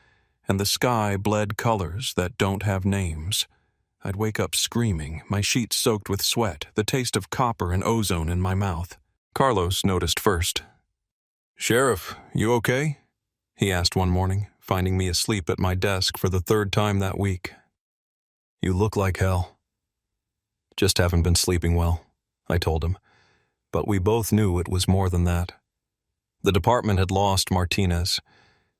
and the sky bled colors that don't have names. I'd wake up screaming, my sheets soaked with sweat, the taste of copper and ozone in my mouth. Carlos noticed first. "Sheriff, you okay?" he asked one morning, finding me asleep at my desk for the third time that week. "You look like hell." "Just haven't been sleeping well," I told him. But we both knew it was more than that. The department had lost Martinez,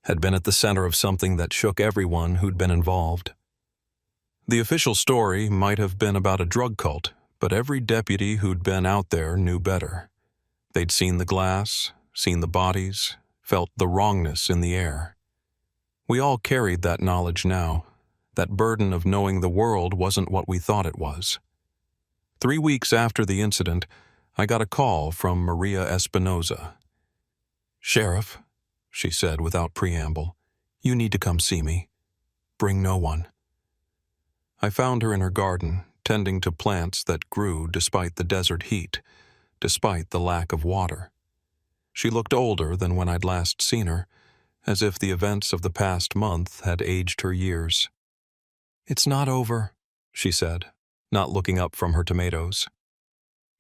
had been at the center of something that shook everyone who'd been involved. The official story might have been about a drug cult, but every deputy who'd been out there knew better. They'd seen the glass, seen the bodies, felt the wrongness in the air. We all carried that knowledge now, that burden of knowing the world wasn't what we thought it was. 3 weeks after the incident, I got a call from Maria Espinoza. "Sheriff," she said without preamble, "you need to come see me. Bring no one." I found her in her garden, tending to plants that grew despite the desert heat, despite the lack of water. She looked older than when I'd last seen her, as if the events of the past month had aged her years. "It's not over," she said, not looking up from her tomatoes.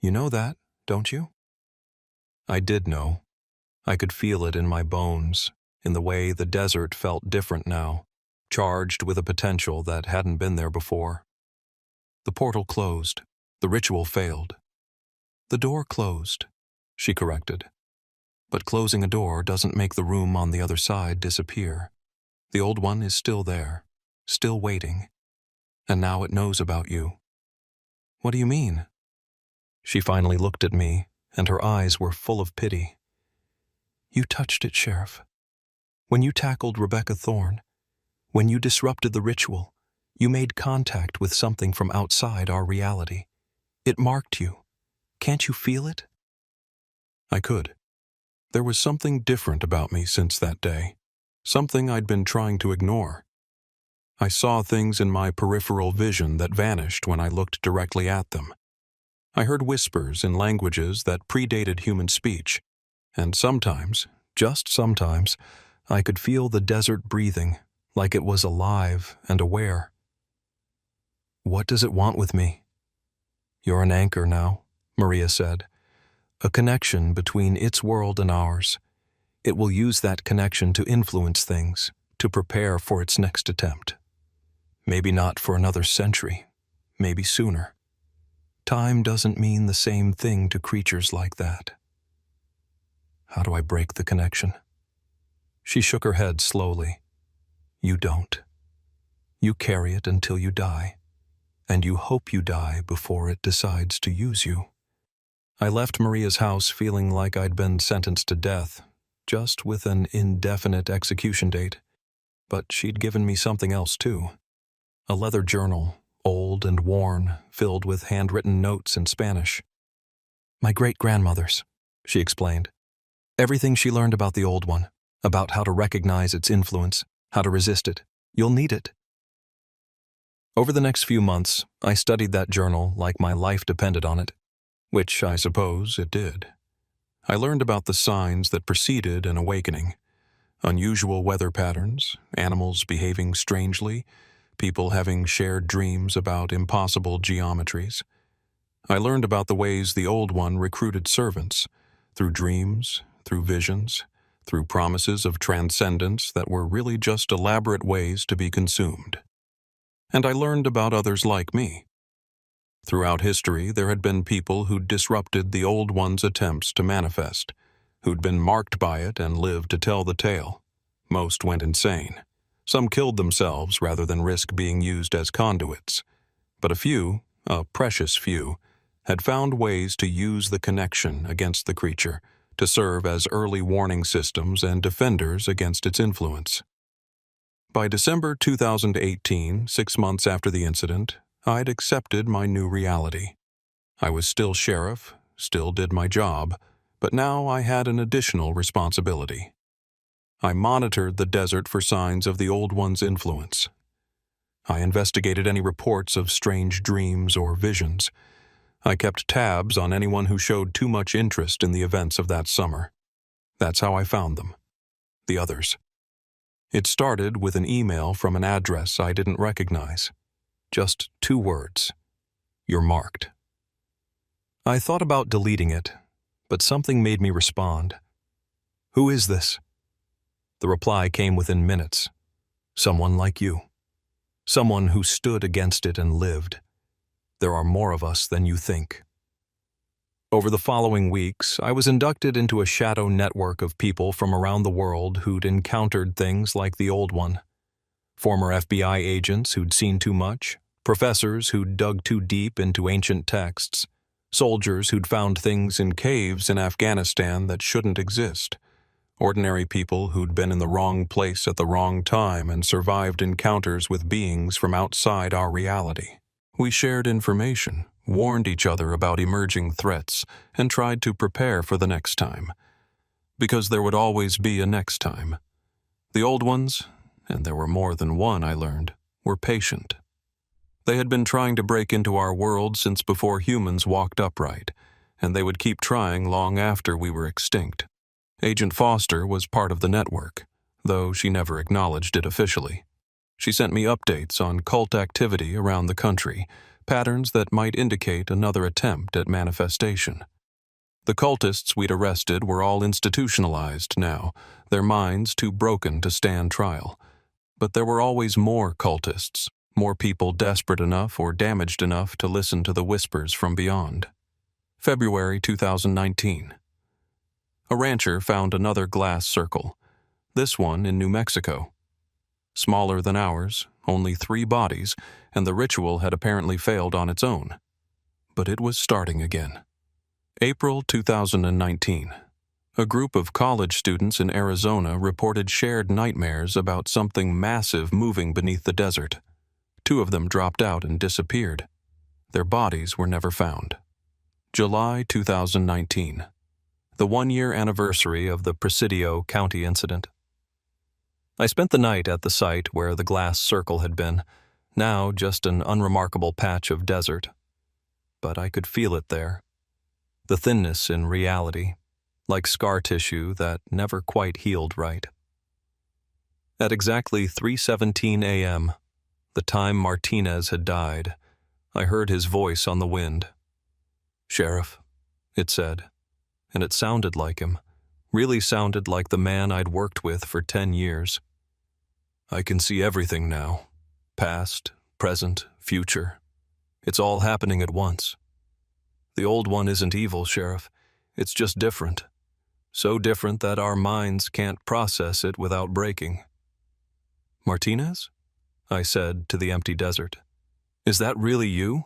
"You know that, don't you?" I did know. I could feel it in my bones, in the way the desert felt different now, charged with a potential that hadn't been there before. The portal closed. The ritual failed. "The door closed," she corrected. "But closing a door doesn't make the room on the other side disappear. The old one is still there, still waiting. And now it knows about you." "What do you mean?" She finally looked at me, and her eyes were full of pity. "You touched it, Sheriff. When you tackled Rebecca Thorne, when you disrupted the ritual, you made contact with something from outside our reality. It marked you. Can't you feel it?" I could. There was something different about me since that day, something I'd been trying to ignore. I saw things in my peripheral vision that vanished when I looked directly at them. I heard whispers in languages that predated human speech, and sometimes, just sometimes, I could feel the desert breathing, like it was alive and aware. "What does it want with me?" "You're an anchor now," Maria said. "A connection between its world and ours. It will use that connection to influence things, to prepare for its next attempt. Maybe not for another century, maybe sooner. Time doesn't mean the same thing to creatures like that." "How do I break the connection?" She shook her head slowly. "You don't. You carry it until you die, and you hope you die before it decides to use you." I left Maria's house feeling like I'd been sentenced to death, just with an indefinite execution date. But she'd given me something else too. A leather journal, old and worn, filled with handwritten notes in Spanish. "My great-grandmother's," she explained. "Everything she learned about the old one, about how to recognize its influence, how to resist it. You'll need it." Over the next few months, I studied that journal like my life depended on it, which I suppose it did. I learned about the signs that preceded an awakening: unusual weather patterns, animals behaving strangely, people having shared dreams about impossible geometries. I learned about the ways the Old One recruited servants, through dreams, through visions, through promises of transcendence that were really just elaborate ways to be consumed. And I learned about others like me. Throughout history, there had been people who'd disrupted the Old One's attempts to manifest, who'd been marked by it and lived to tell the tale. Most went insane. Some killed themselves rather than risk being used as conduits. But a few, a precious few, had found ways to use the connection against the creature, to serve as early warning systems and defenders against its influence. By December 2018, 6 months after the incident, I'd accepted my new reality. I was still sheriff, still did my job, but now I had an additional responsibility. I monitored the desert for signs of the Old One's influence. I investigated any reports of strange dreams or visions. I kept tabs on anyone who showed too much interest in the events of that summer. That's how I found them. The others. It started with an email from an address I didn't recognize. Just 2 words. You're marked. I thought about deleting it, but something made me respond. Who is this? The reply came within minutes. Someone like you. Someone who stood against it and lived. There are more of us than you think. Over the following weeks, I was inducted into a shadow network of people from around the world who'd encountered things like the old one. Former FBI agents who'd seen too much, professors who'd dug too deep into ancient texts, soldiers who'd found things in caves in Afghanistan that shouldn't exist, ordinary people who'd been in the wrong place at the wrong time and survived encounters with beings from outside our reality. We shared information, warned each other about emerging threats, and tried to prepare for the next time. Because there would always be a next time. The old ones, and there were more than one, I learned, were patient. They had been trying to break into our world since before humans walked upright, and they would keep trying long after we were extinct. Agent Foster was part of the network, though she never acknowledged it officially. She sent me updates on cult activity around the country, patterns that might indicate another attempt at manifestation. The cultists we'd arrested were all institutionalized now, their minds too broken to stand trial. But there were always more cultists, more people desperate enough or damaged enough to listen to the whispers from beyond. February 2019. A rancher found another glass circle, this one in New Mexico. Smaller than ours, only 3 bodies, and the ritual had apparently failed on its own. But it was starting again. April 2019. A group of college students in Arizona reported shared nightmares about something massive moving beneath the desert. 2 of them dropped out and disappeared. Their bodies were never found. July 2019. The 1-year anniversary of the Presidio County incident. I spent the night at the site where the glass circle had been, now just an unremarkable patch of desert. But I could feel it there. The thinness in reality, like scar tissue that never quite healed right. At exactly 3:17 a.m., the time Martinez had died, I heard his voice on the wind. "Sheriff," it said, and it sounded like him, really sounded like the man I'd worked with for 10 years. "I can see everything now. Past, present, future. It's all happening at once. The old one isn't evil, Sheriff. It's just different. So different that our minds can't process it without breaking." "Martinez?" I said to the empty desert. "Is that really you?"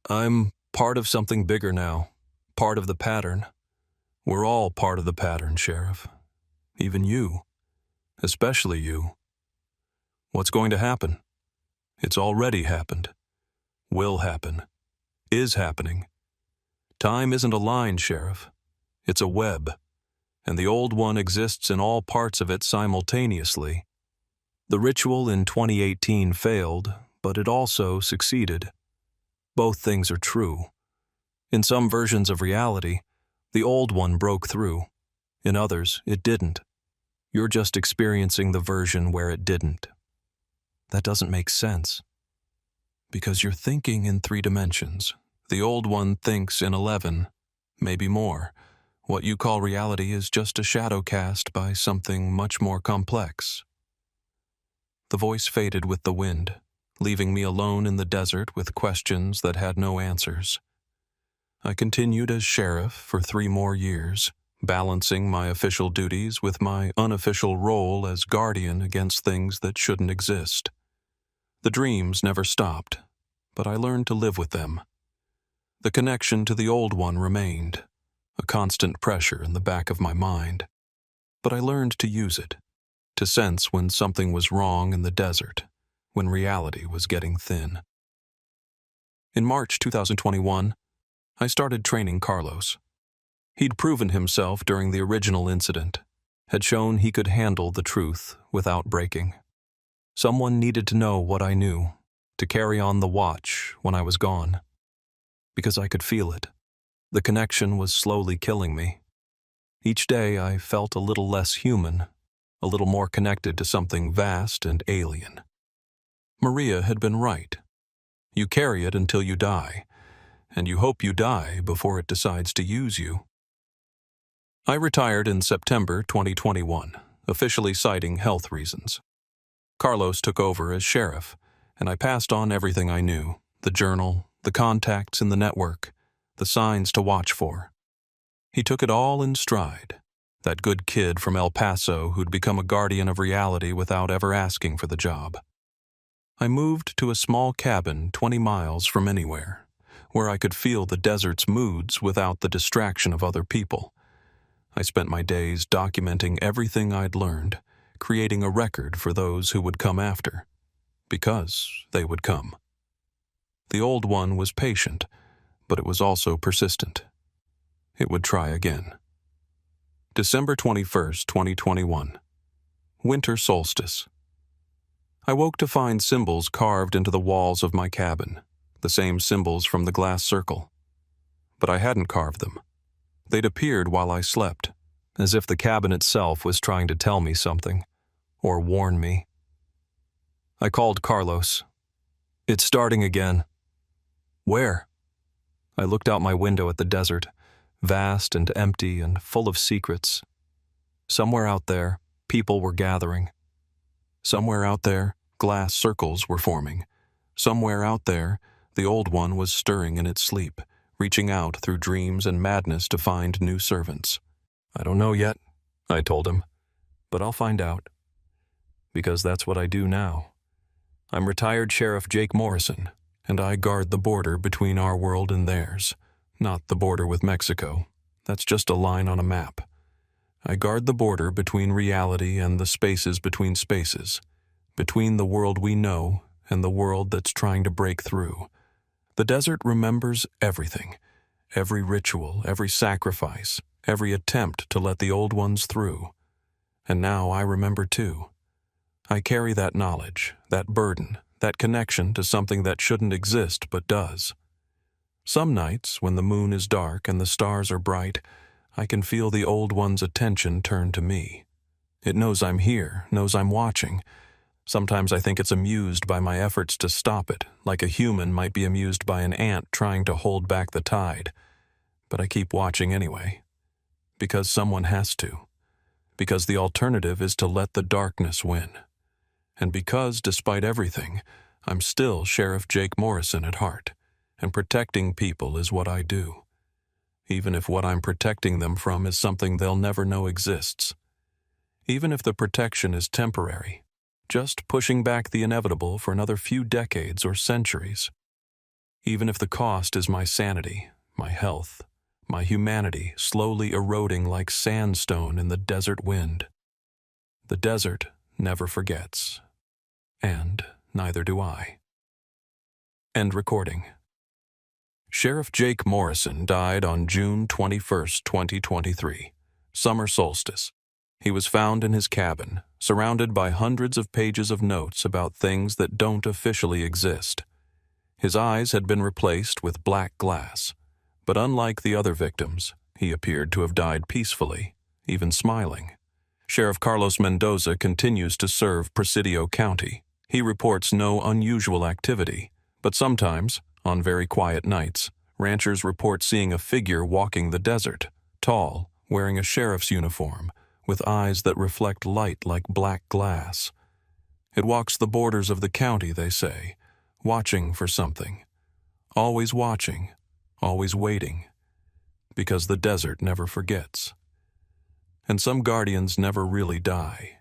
"I'm part of something bigger now. Part of the pattern. We're all part of the pattern, Sheriff. Even you. Especially you. What's going to happen? It's already happened. Will happen. Is happening. Time isn't a line, Sheriff. It's a web. And the old one exists in all parts of it simultaneously. The ritual in 2018 failed, but it also succeeded. Both things are true. In some versions of reality, the old one broke through. In others, it didn't. You're just experiencing the version where it didn't. That doesn't make sense. Because you're thinking in 3 dimensions. The old one thinks in 11, maybe more. What you call reality is just a shadow cast by something much more complex. The voice faded with the wind, leaving me alone in the desert with questions that had no answers. I continued as sheriff for 3 more years, balancing my official duties with my unofficial role as guardian against things that shouldn't exist. The dreams never stopped, but I learned to live with them. The connection to the old one remained, a constant pressure in the back of my mind, but I learned to use it, to sense when something was wrong in the desert, when reality was getting thin. In March 2021, I started training Carlos. He'd proven himself during the original incident, had shown he could handle the truth without breaking. Someone needed to know what I knew, to carry on the watch when I was gone. Because I could feel it. The connection was slowly killing me. Each day I felt a little less human, a little more connected to something vast and alien. Maria had been right. You carry it until you die, and you hope you die before it decides to use you. I retired in September 2021, officially citing health reasons. Carlos took over as sheriff, and I passed on everything I knew, the journal, the contacts in the network, the signs to watch for. He took it all in stride, that good kid from El Paso who'd become a guardian of reality without ever asking for the job. I moved to a small cabin 20 miles from anywhere, where I could feel the desert's moods without the distraction of other people. I spent my days documenting everything I'd learned, creating a record for those who would come after, because they would come. The old one was patient, but it was also persistent. It would try again. December 21st, 2021. Winter solstice. I woke to find symbols carved into the walls of my cabin, the same symbols from the glass circle. But I hadn't carved them. They'd appeared while I slept, as if the cabin itself was trying to tell me something, or warn me. I called Carlos. "It's starting again." "Where?" I looked out my window at the desert, vast and empty and full of secrets. Somewhere out there, people were gathering. Somewhere out there, glass circles were forming. Somewhere out there, the old one was stirring in its sleep, reaching out through dreams and madness to find new servants. "I don't know yet," I told him, "but I'll find out. Because that's what I do now. I'm retired Sheriff Jake Morrison, and I guard the border between our world and theirs, not the border with Mexico. That's just a line on a map. I guard the border between reality and the spaces between spaces, between the world we know and the world that's trying to break through. The desert remembers everything, every ritual, every sacrifice, every attempt to let the old ones through. And now I remember too. I carry that knowledge, that burden, that connection to something that shouldn't exist but does. Some nights, when the moon is dark and the stars are bright, I can feel the old one's attention turn to me. It knows I'm here, knows I'm watching. Sometimes I think it's amused by my efforts to stop it, like a human might be amused by an ant trying to hold back the tide. But I keep watching anyway. Because someone has to. Because the alternative is to let the darkness win. And because, despite everything, I'm still Sheriff Jake Morrison at heart, and protecting people is what I do. Even if what I'm protecting them from is something they'll never know exists. Even if the protection is temporary, just pushing back the inevitable for another few decades or centuries. Even if the cost is my sanity, my health, my humanity slowly eroding like sandstone in the desert wind. The desert never forgets. And neither do I. End recording. Sheriff Jake Morrison died on June 21st, 2023, summer solstice. He was found in his cabin, surrounded by hundreds of pages of notes about things that don't officially exist. His eyes had been replaced with black glass, but unlike the other victims, he appeared to have died peacefully, even smiling. Sheriff Carlos Mendoza continues to serve Presidio County. He reports no unusual activity, but sometimes, on very quiet nights, ranchers report seeing a figure walking the desert, tall, wearing a sheriff's uniform, with eyes that reflect light like black glass. It walks the borders of the county, they say, watching for something. Always watching, always waiting, because the desert never forgets. And some guardians never really die.